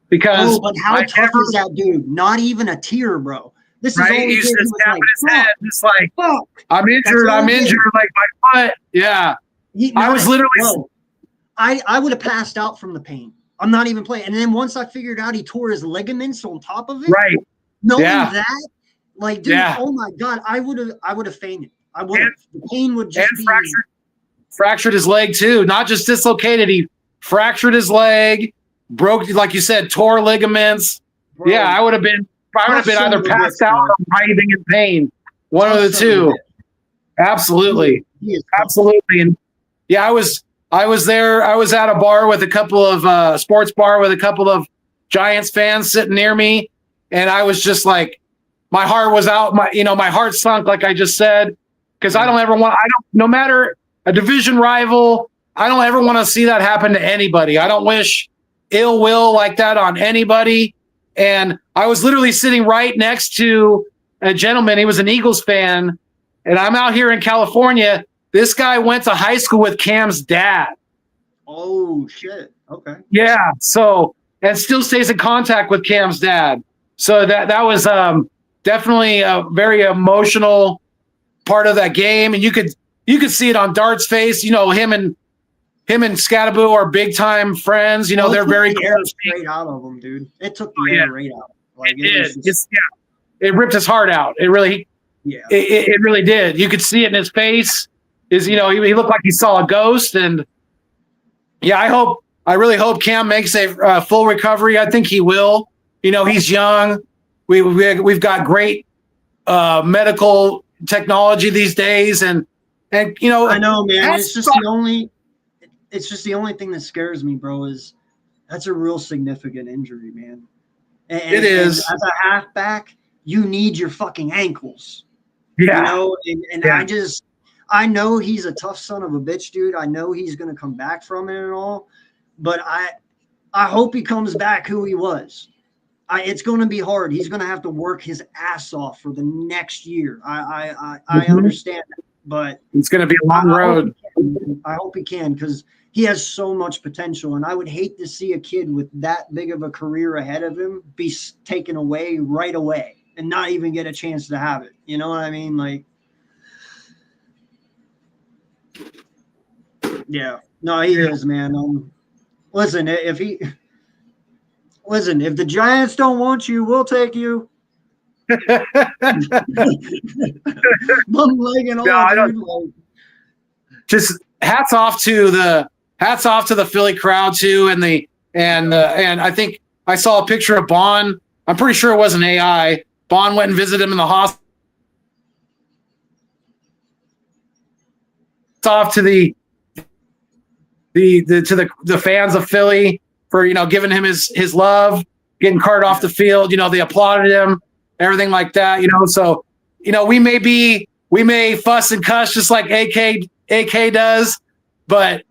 Because but how tough is that dude? Not even a tear, bro. This is all he's just tapping his head, just like, I'm injured, like my foot. Yeah. I was literally I would have passed out from the pain. I'm not even playing. And then once I figured out he tore his ligaments on top of it, knowing that, like, dude, oh my God, I would have fainted. I would have. The pain would just be fractured his leg too. Not just dislocated, he fractured his leg, broke, like you said, tore ligaments. Bro, yeah, I would have been either passed out or writhing in pain. One of the two. Absolutely. Absolutely. And yeah, I was there. I was at a bar with a couple of sports bar with a couple of Giants fans sitting near me. And I was just like, my heart was out. My heart sunk, like I just said, because no matter a division rival, I don't ever want to see that happen to anybody. I don't wish ill will like that on anybody. And I was literally sitting right next to a gentleman. He was an Eagles fan. And I'm out here in California. This guy went to high school with Cam's dad. Oh, shit. Okay. Yeah. So, and still stays in contact with Cam's dad. So that was definitely a very emotional part of that game. And you could see it on Dart's face, you know, him and him and Scattaboo are big time friends. You know, they're very the air close. straight out of him, dude. It took the air right out. Like It was did. It ripped his heart out. It really, it really did. You could see it in his face. He looked like he saw a ghost. And yeah, I really hope Cam makes a full recovery. I think he will. You know, he's young. We've got great medical technology these days, and you know, I know, man. It's just the only thing that scares me, bro. Is that's a real significant injury, man. And, it is. And as a halfback, you need your fucking ankles. Yeah. You know, and I know he's a tough son of a bitch, dude. I know he's gonna come back from it and all, but I hope he comes back who he was. It's going to be hard. He's going to have to work his ass off for the next year. I understand that, but it's going to be a long road. I hope he can, because he has so much potential, and I would hate to see a kid with that big of a career ahead of him be taken away right away and not even get a chance to have it. You know what I mean? Like, yeah, no, he is, man. Listen, if the Giants don't want you, we'll take you. One leg and all, dude. Just hats off to the Philly crowd too, and I think I saw a picture of Bond. I'm pretty sure it wasn't AI. Bond went and visited him in the hospital. It's off to the fans of Philly for, you know, giving him his love, getting carted off the field. You know, they applauded him, everything like that. You know, so, you know, we may fuss and cuss just like AK does, but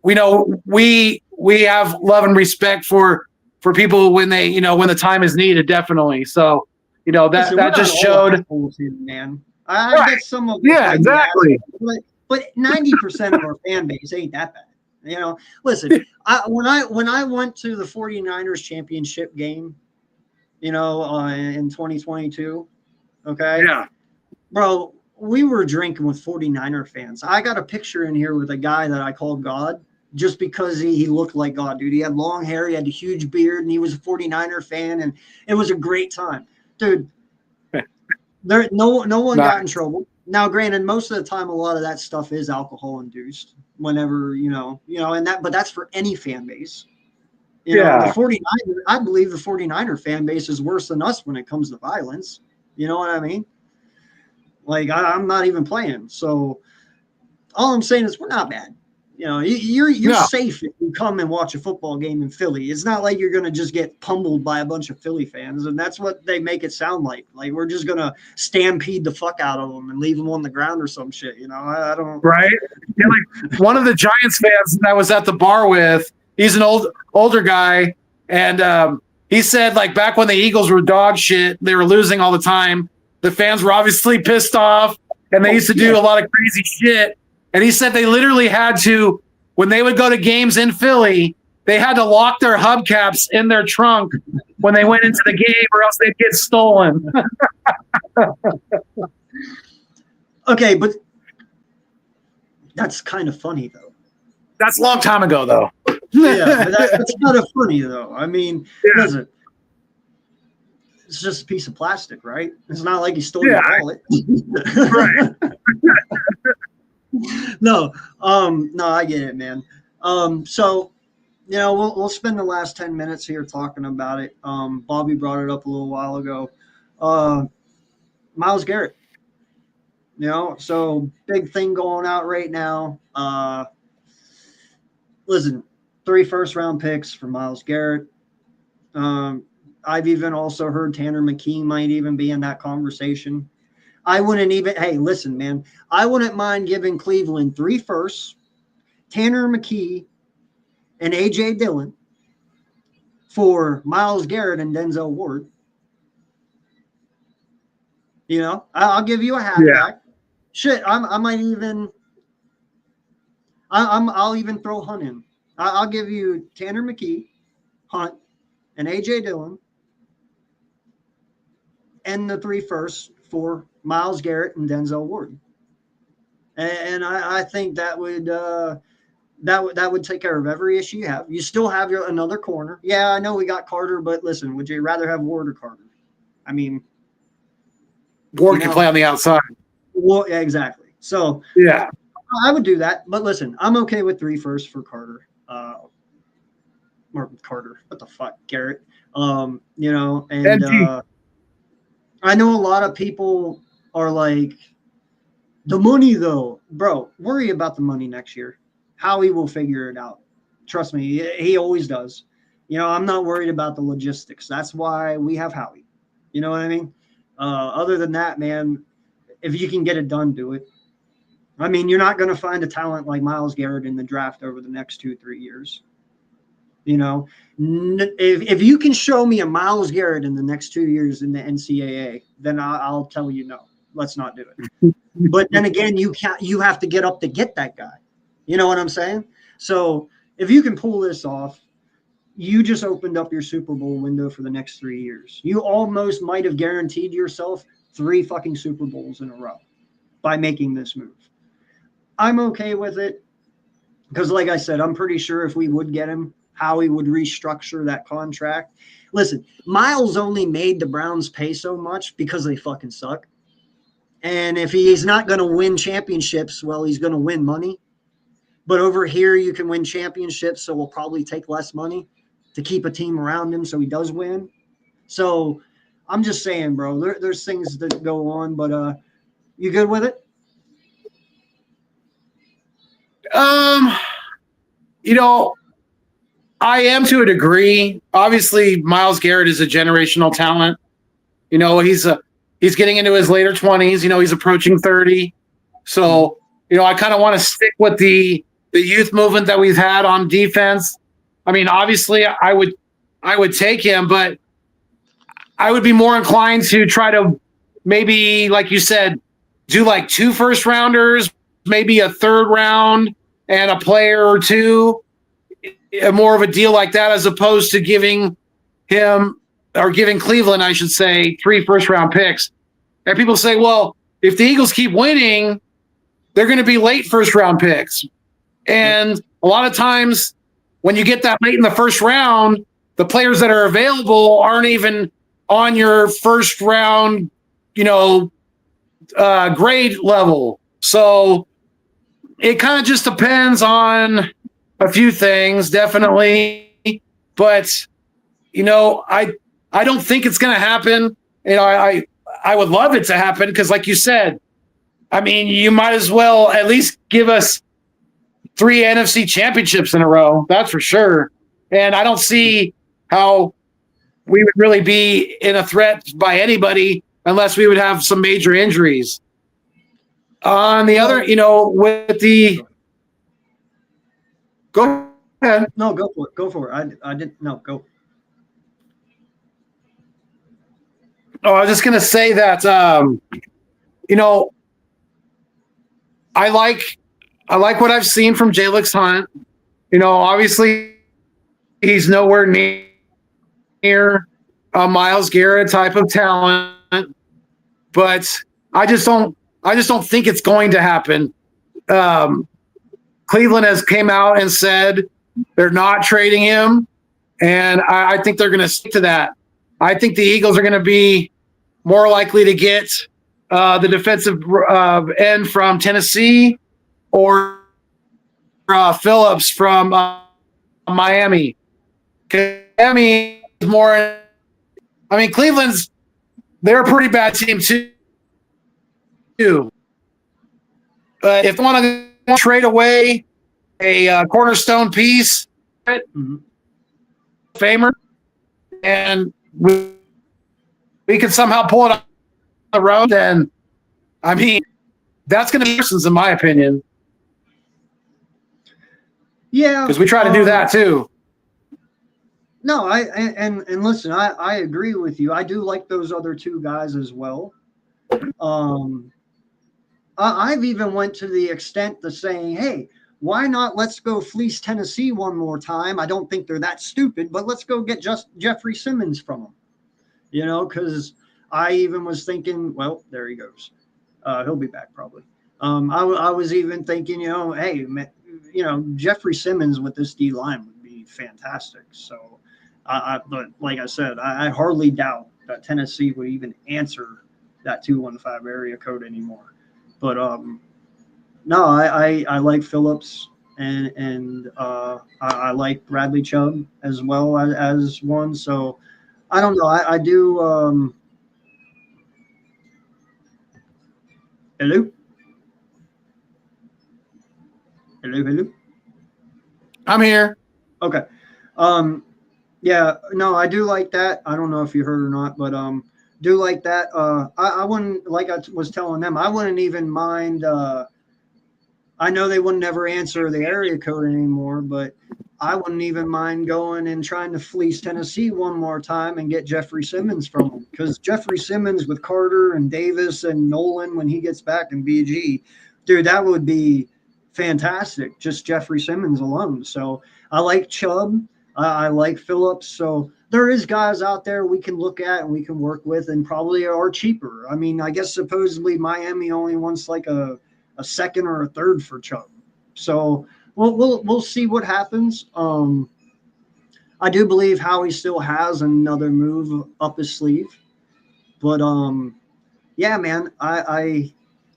we know we have love and respect for people when the time is needed, definitely. So, you know, that just showed, man. I get some of yeah, exactly. But 90% of our fan base ain't that bad. You know, listen, when I went to the 49ers championship game, you know, in 2022, okay? Yeah. Bro, we were drinking with 49er fans. I got a picture in here with a guy that I called God just because he looked like God, dude. He had long hair, he had a huge beard, and he was a 49er fan, and it was a great time. Dude, no one got in trouble. Now, granted, most of the time, a lot of that stuff is alcohol induced. Whenever but that's for any fan base. You know, the 49er, I believe the 49er fan base is worse than us when it comes to violence. You know what I mean? Like, I'm not even playing. So all I'm saying is we're not bad. You know, you're safe if you come and watch a football game in Philly. It's not like you're going to just get pummeled by a bunch of Philly fans, and that's what they make it sound like. Like, we're just going to stampede the fuck out of them and leave them on the ground or some shit. You know, I don't. Right? Yeah, like one of the Giants fans that I was at the bar with, he's an older guy, and he said, like, back when the Eagles were dog shit, they were losing all the time. The fans were obviously pissed off, and they used to do a lot of crazy shit. And he said they literally had to, when they would go to games in Philly, they had to lock their hubcaps in their trunk when they went into the game, or else they'd get stolen. Okay, but that's kind of funny, though. That's a long time ago, though. Yeah, but that's kind of funny, though. I mean, listen, it's just a piece of plastic, right? It's not like he stole your wallet. Right. No, I get it, man. So, you know, we'll spend the last 10 minutes here talking about it. Bobby brought it up a little while ago. Myles Garrett, you know, so big thing going out right now. Listen, 3 first-round picks for Myles Garrett. I've even also heard Tanner McKee might even be in that conversation. I wouldn't even, hey, listen, man, I wouldn't mind giving Cleveland 3 firsts, Tanner McKee, and A.J. Dillon for Myles Garrett and Denzel Ward. You know, I'll give you a halfback. Yeah. Shit, I'll even throw Hunt in. I'll give you Tanner McKee, Hunt, and A.J. Dillon, and the 3 firsts for Myles Garrett and Denzel Ward. And I think that would that would take care of every issue you have. You still have another corner. Yeah, I know we got Carter, but listen, would you rather have Ward or Carter? I mean, Ward can play on the outside. Well, yeah, exactly. So yeah, I would do that. But listen, I'm okay with 3 firsts for Carter. Or Carter. What the fuck, Garrett? And I know a lot of people are like, the money though, bro. Worry about the money next year. Howie will figure it out. Trust me, he always does. I'm not worried about the logistics. That's why we have Howie. You know what I mean? Other than that, man, if you can get it done, do it. I mean, you're not going to find a talent like Myles Garrett in the draft over the next 2-3 years. If you can show me a Myles Garrett in the next 2 years in the NCAA, then I'll tell you no. Let's not do it. But then again, you have to get up to get that guy. You know what I'm saying? So if you can pull this off, you just opened up your Super Bowl window for the next 3 years. You almost might have guaranteed yourself 3 fucking Super Bowls in a row by making this move. I'm okay with it because, like I said, I'm pretty sure if we would get him, Howie would restructure that contract. Listen, Myles only made the Browns pay so much because they fucking suck. And if he's not going to win championships, well, he's going to win money. But over here, you can win championships, so we'll probably take less money to keep a team around him so he does win. So I'm just saying, bro, there's things that go on, but you good with it? I am to a degree. Obviously, Myles Garrett is a generational talent. He's getting into his later 20s. He's approaching 30. So, I kind of want to stick with the youth movement that we've had on defense. I mean, obviously, I would take him, but I would be more inclined to try to maybe, like you said, do like 2 first-rounders, maybe a 3rd round, and a player or 2. More of a deal like that, as opposed to giving him or giving Cleveland, I should say, 3 first-round picks. And people say, well, if the Eagles keep winning, they're going to be late first-round picks. And a lot of times when you get that late in the first round, the players that are available aren't even on your first-round, grade level. So it kind of just depends on a few things, definitely. But, I don't think it's going to happen. I would love it to happen because, like you said, I mean, you might as well at least give us 3 NFC championships in a row. That's for sure. And I don't see how we would really be in a threat by anybody unless we would have some major injuries. On the other, with the – go ahead. No, go for it. Go for it. I didn't – no, go. Oh, I was just going to say that, I like what I've seen from Jalix Hunt. Obviously he's nowhere near a Myles Garrett type of talent, but I just don't think it's going to happen. Cleveland has came out and said they're not trading him, and I think they're going to stick to that. I think the Eagles are going to be more likely to get the defensive end from Tennessee or Phillips from Miami. Miami is more. I mean, they're a pretty bad team too. But if they want to trade away a cornerstone piece, Famer, and we can somehow pull it on the road, then I mean, that's going to be Parsons, in my opinion. Yeah, because we try to do that too. No, and listen, I agree with you. I do like those other 2 guys as well. I've even went to the extent of saying, hey, why not let's go fleece Tennessee one more time? I don't think they're that stupid, but let's go get just Jeffrey Simmons from them. Because I even was thinking, well, there he goes. He'll be back probably. I was even thinking, hey, Jeffrey Simmons with this D line would be fantastic. So, but like I said, I hardly doubt that Tennessee would even answer that 215 area code anymore. But no, I like Phillips and I like Bradley Chubb as well as one. So I don't know. I do. Hello. Hello. I'm here. Okay. Yeah, no, I do like that. I don't know if you heard or not, but do like that. I wouldn't, like I was telling them, I wouldn't even mind. I know they wouldn't ever answer the area code anymore, but I wouldn't even mind going and trying to fleece Tennessee one more time and get Jeffrey Simmons from them, because Jeffrey Simmons with Carter and Davis and Nolan when he gets back in BG, dude, that would be fantastic. Just Jeffrey Simmons alone. So I like Chubb. I like Phillips. So there is guys out there we can look at and we can work with and probably are cheaper. I mean, I guess supposedly Miami only wants like a second or a third for Chubb. So we'll see what happens. I do believe Howie still has another move up his sleeve. But yeah, man, I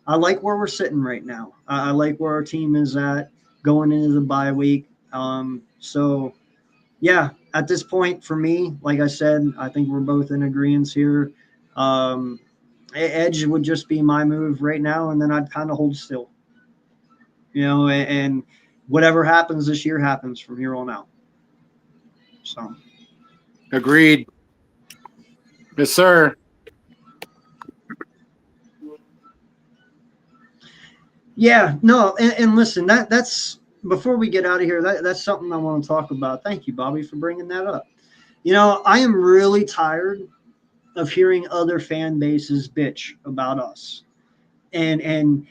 like where we're sitting right now. I like where our team is at going into the bye week. So yeah, at this point for me, like I said, I think we're both in agreement here. Edge would just be my move right now, and then I'd kind of hold still. And whatever happens this year happens from here on out. So Agreed. Yes, sir. Yeah, no, and listen, that's before we get out of here, that's something I want to talk about. Thank you, Bobby, for bringing that up. I am really tired of hearing other fan bases bitch about us. And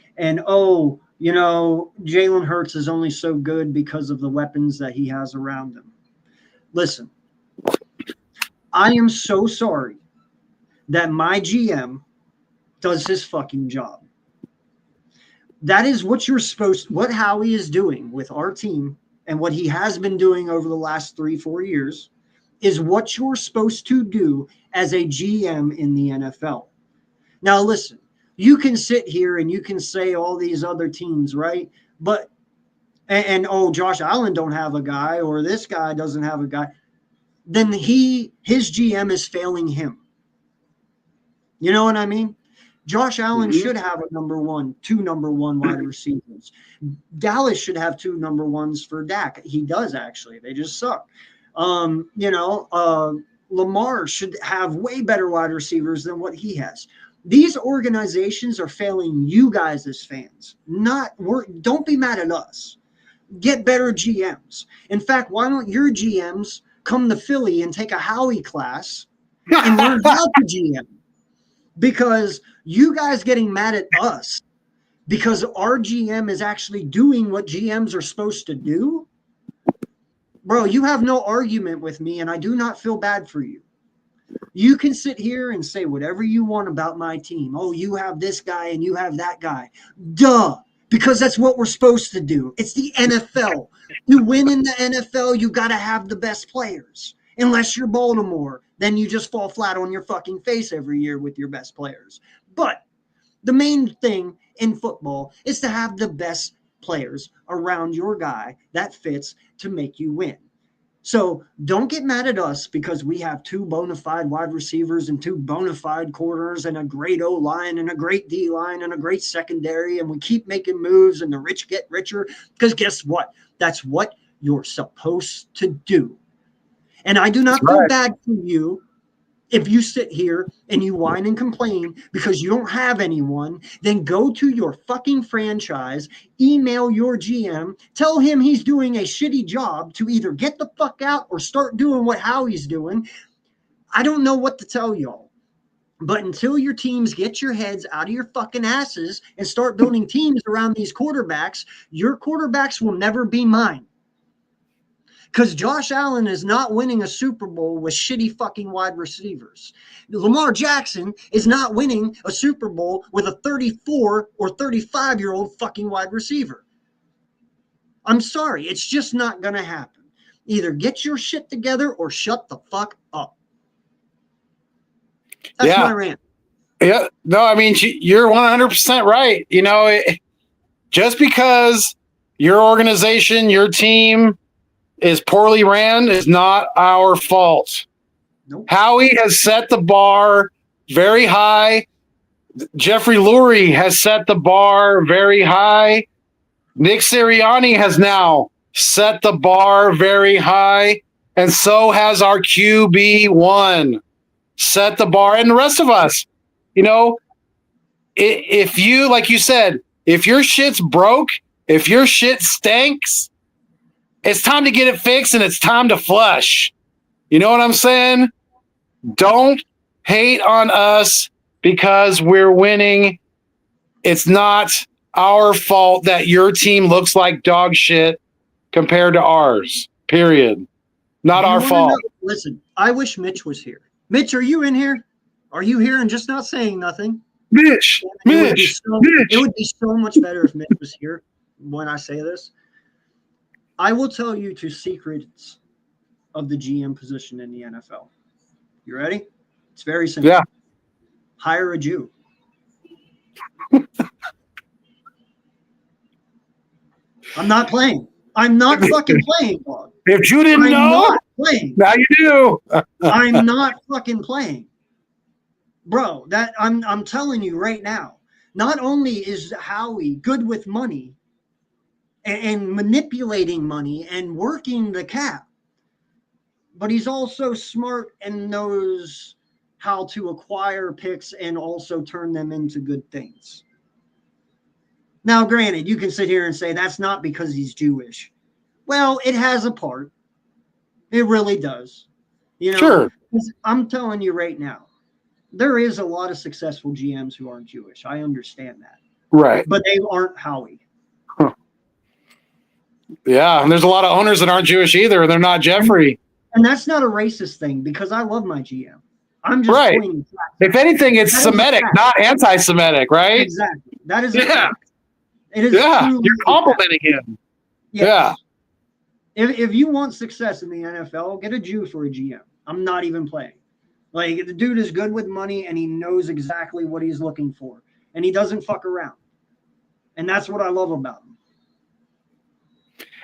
oh, Jalen Hurts is only so good because of the weapons that he has around him. Listen, I am so sorry that my GM does his fucking job. That is what what Howie is doing with our team and what he has been doing over the last 3-4 years is what you're supposed to do as a GM in the NFL. Now, listen, you can sit here and you can say all these other teams, right? But, oh, Josh Allen don't have a guy or this guy doesn't have a guy. Then his GM is failing him. You know what I mean? Josh Allen should have two number one wide receivers. Dallas should have 2 number ones for Dak. He does, actually. They just suck. Lamar should have way better wide receivers than what he has. These organizations are failing you guys as fans. Don't be mad at us. Get better GMs. In fact, why don't your GMs come to Philly and take a Howie class and learn how to GM? Because you guys getting mad at us because our GM is actually doing what GMs are supposed to do, bro, you have no argument with me, and I do not feel bad for you. You can sit here and say whatever you want about my team. Oh, you have this guy and you have that guy. Duh, because that's what we're supposed to do. It's the NFL. To win in the NFL, you got to have the best players. Unless you're Baltimore, then you just fall flat on your fucking face every year with your best players. But the main thing in football is to have the best players around your guy that fits to make you win. So don't get mad at us because we have 2 bona fide wide receivers and 2 bona fide corners and a great O-line and a great D-line and a great secondary, and we keep making moves and the rich get richer, because guess what? That's what you're supposed to do. And I do not feel bad for you if you sit here and you whine and complain because you don't have anyone. Then go to your fucking franchise, email your GM, tell him he's doing a shitty job to either get the fuck out or start doing what Howie's doing. I don't know what to tell y'all. But until your teams get your heads out of your fucking asses and start building teams around these quarterbacks, your quarterbacks will never be mine. Because Josh Allen is not winning a Super Bowl with shitty fucking wide receivers. Lamar Jackson is not winning a Super Bowl with a 34 or 35-year-old fucking wide receiver. I'm sorry. It's just not going to happen. Either get your shit together or shut the fuck up. That's my rant. Yeah. No, I mean, you're 100% right. You know, just because your organization, your team is poorly ran is not our fault. Nope. Howie has set the bar very high. Jeffrey Lurie has set the bar very high. Nick Sirianni has now set the bar very high. And so has our QB1 set the bar. And the rest of us, you know, if you, like you said, if your shit's broke, if your shit stinks, it's time to get it fixed and it's time to flush. You know what I'm saying? Don't hate on us because we're winning. It's not our fault that your team looks like dog shit compared to ours. Period. Not our fault. Listen, I wish Mitch was here. Mitch, are you in here? Are you here and just not saying nothing? Mitch. It would be so much better if Mitch was here when I say this. I will tell you 2 secrets of the GM position in the NFL. You ready? It's very simple. Yeah. Hire a Jew. I'm not playing. I'm not fucking playing, dog. If you didn't know, not playing. Now you do. I'm not fucking playing. Bro, that I'm telling you right now. Not only is Howie good with money and manipulating money and working the cap, but he's also smart and knows how to acquire picks and also turn them into good things. Now, granted, you can sit here and say that's not because he's Jewish. Well, it has a part. It really does. You know, sure. I'm telling you right now, there is a lot of successful GMs who aren't Jewish. I understand that. Right. But they aren't Howie. Huh. Yeah, and there's a lot of owners that aren't Jewish either. They're not Jeffrey. And that's not a racist thing because I love my GM. I'm just right. pointing facts. If anything, it's Semitic, not anti-Semitic, right? Exactly. That is fact. It is you're complimenting him. Yes. Yeah. If you want success in the NFL, get a Jew for a GM. I'm not even playing. Like, the dude is good with money and he knows exactly what he's looking for. And he doesn't fuck around. And that's what I love about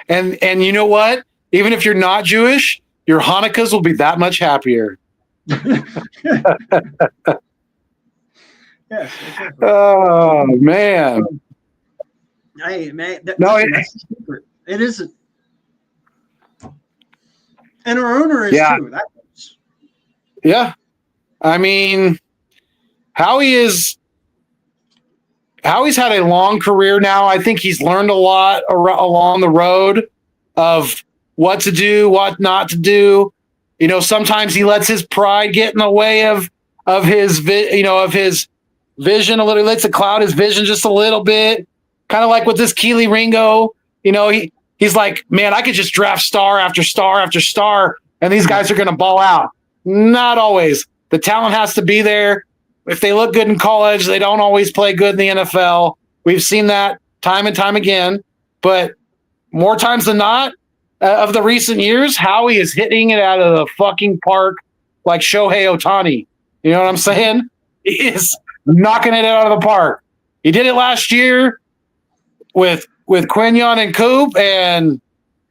him. And you know what? Even if you're not Jewish, your Hanukkahs will be that much happier. Yes. Oh, man. Hey, man. That's the secret. It isn't. And our owner is too. Yeah. I mean, Howie's had a long career now. I think he's learned a lot along the road of what to do, what not to do. You know, sometimes he lets his pride get in the way of his vision a little. He lets it cloud his vision just a little bit. Kind of like with this Keely Ringo. You know, he's like, man, I could just draft star after star after star, and these guys are going to ball out. Not always. The talent has to be there. If they look good in college, they don't always play good in the NFL. We've seen that time and time again. But more times than not, of the recent years, Howie is hitting it out of the fucking park like Shohei Ohtani. You know what I'm saying? He is knocking it out of the park. He did it last year with Quinion and Coop, and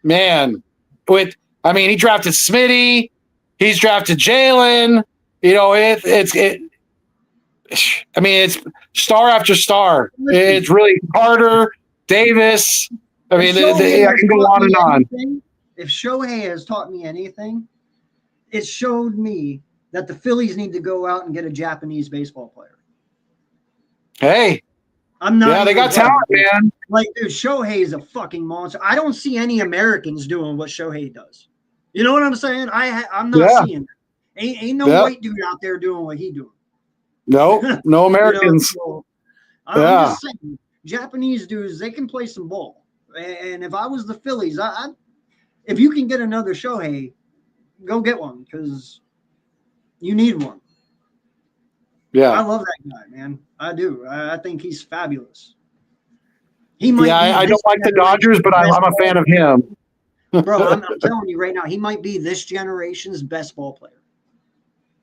man, he drafted Smitty. He's drafted Jalen. You know, it's star after star. It's really Carter, Davis. I mean, I can go on and on. If Shohei has taught me anything, it showed me that the Phillies need to go out and get a Japanese baseball player. Hey. I'm not. Yeah, they got talent, man. Like, dude, Shohei is a fucking monster. I don't see any Americans doing what Shohei does. You know what I'm saying? I'm not seeing that. Ain't no white dude out there doing what he doing. No, no Americans. I'm just saying, Japanese dudes, they can play some ball. And if I was the Phillies, if you can get another Shohei, go get one because you need one. Yeah. I love that guy, man. I do. I think he's fabulous. He might. Yeah, be I don't this like the generation's Dodgers, but I'm best a fan of him. bro. I'm telling you right now, he might be this generation's best ball player.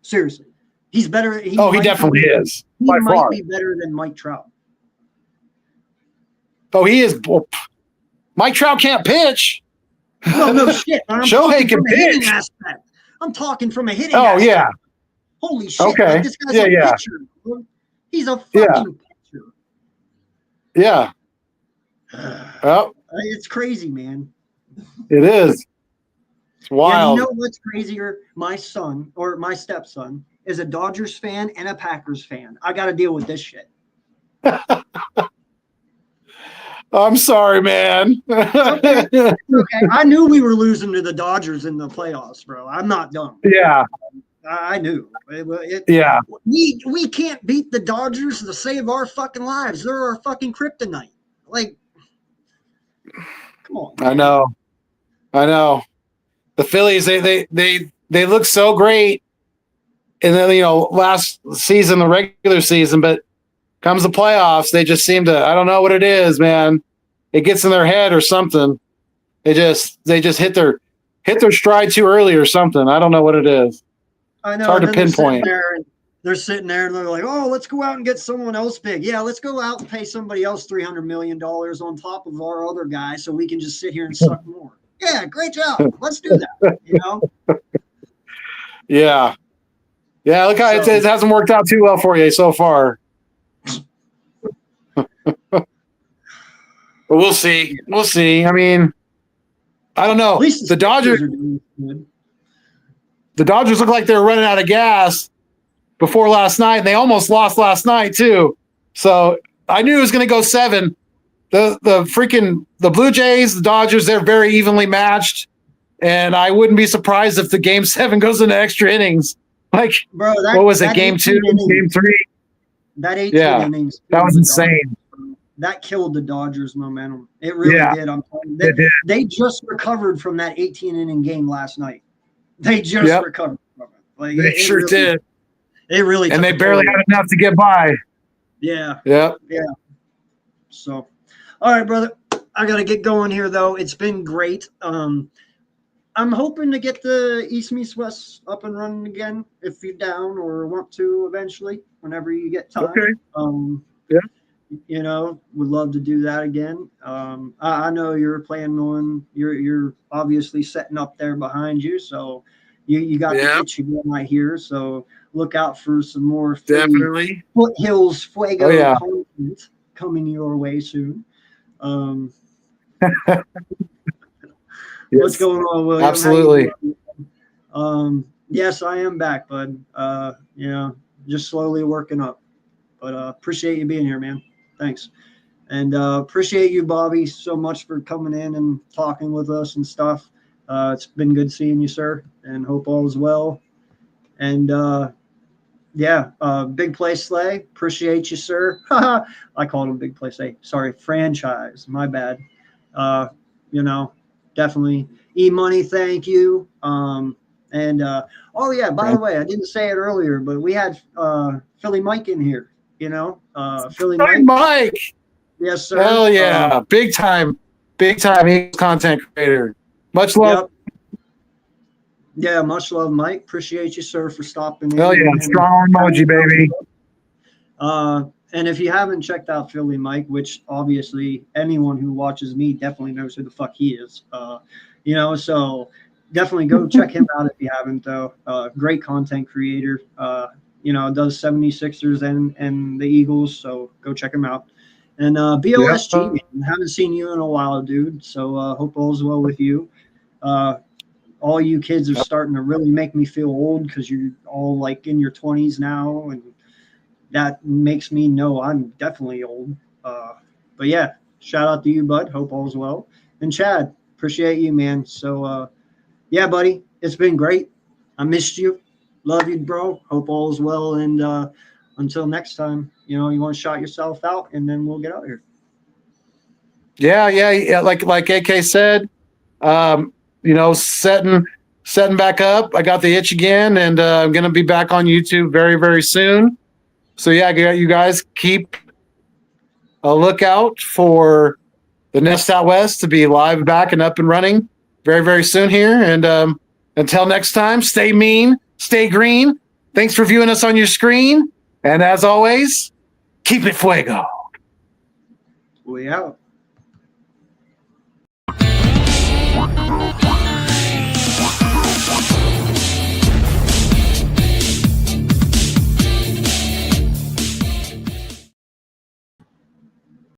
Seriously, he's better. He Oh, he might definitely be, is. He By might far. be better than Mike Trout. Oh, he is. Well, Mike Trout can't pitch. No shit. I'm Shohei talking can from a hitting pitch. aspect. I'm talking from a hitting Oh, aspect. yeah. Holy shit. Okay. Like, this guy's Yeah, a yeah. pitcher. Bro. He's a Yeah. fucking pitcher. Yeah. Oh, It's crazy, man. it is. It's And wild. you know what's crazier? My son or my stepson is a Dodgers fan and a Packers fan. I got to deal with this shit. I'm sorry, man. Okay. I knew we were losing to the Dodgers in the playoffs, bro. I'm not dumb. Yeah. I knew. Yeah. We can't beat the Dodgers to save our fucking lives. They're our fucking kryptonite. Like, come on. I know. The Phillies, they look so great in the last season, the regular season, but comes the playoffs, they just seem to, I don't know what it is, man. It gets in their head or something. They just hit their stride too early or something. I don't know what it is. I know. It's hard to and then pinpoint. They're sitting there and they're like, oh, let's go out and get someone else big. Yeah, let's go out and pay somebody else $300 million on top of our other guy so we can just sit here and suck more. Yeah, great job. Let's do that. Yeah. Yeah, look how it hasn't worked out too well for you so far. But we'll see. We'll see. I mean, I don't know. At least The Dodgers are doing good. look like they were running out of gas before last night, and they almost lost last night too. So I knew it was going to go 7. The Blue Jays, the Dodgers, they're very evenly matched, and I wouldn't be surprised if the game 7 goes into extra innings. Like, Bro, what was it? Game 2, game 3? That 18 innings. That was insane. That killed the Dodgers' momentum. It really did. I'm telling you. They just recovered from that 18-inning game last night. They just recovered from it. Like, They sure really, did. It really And took they a barely toll. had enough to get by. Yeah. Yep. So, all right, brother. I got to get going here, though. It's been great. I'm hoping to get the East Meets West up and running again if you're down or want to eventually, whenever you get time. Okay. Yeah. Would love to do that again. I know you're planning on you're obviously setting up there behind you, so you got the itch again right here. So look out for some more Definitely. Foothills Fuego yeah. content coming your way soon. What's going on, William? Absolutely. Yes, I am back, bud. Just slowly working up. But appreciate you being here, man. Thanks. And appreciate you, Bobby, so much for coming in and talking with us and stuff. It's been good seeing you, sir, and hope all is well. And Big Play Slay, appreciate you, sir. I called him Big Play Slay. Sorry, franchise. My bad. Definitely. E-Money, thank you. By the way, I didn't say it earlier, but we had Philly Mike in here. Philly Mike. Yes, sir. Hell yeah. Big time content creator. Much love. Yep. Yeah, much love, Mike. Appreciate you, sir, for stopping in. Hell yeah. Strong emoji, baby. And if you haven't checked out Philly Mike, which obviously anyone who watches me definitely knows who the fuck he is, so definitely go check him out if you haven't, though. Great content creator. Does 76ers and the Eagles, so go check him out. And BOSG, man, haven't seen you in a while, dude. So hope all's well with you. All you kids are starting to really make me feel old because you're all like in your 20s now, and that makes me know I'm definitely old. But yeah, shout out to you, bud. Hope all's well. And Chad, appreciate you, man. So yeah, buddy, it's been great. I missed you. Love you, bro. Hope all is well. And until next time, you want to shout yourself out, and then we'll get out here. Yeah. Like AK said, setting back up. I got the itch again, and I'm going to be back on YouTube very, very soon. So yeah, you guys keep a lookout for the Nest Out West to be live, back, and up and running very, very soon here. And until next time, stay mean, stay green. Thanks for viewing us on your screen. And as always, keep it fuego. We out.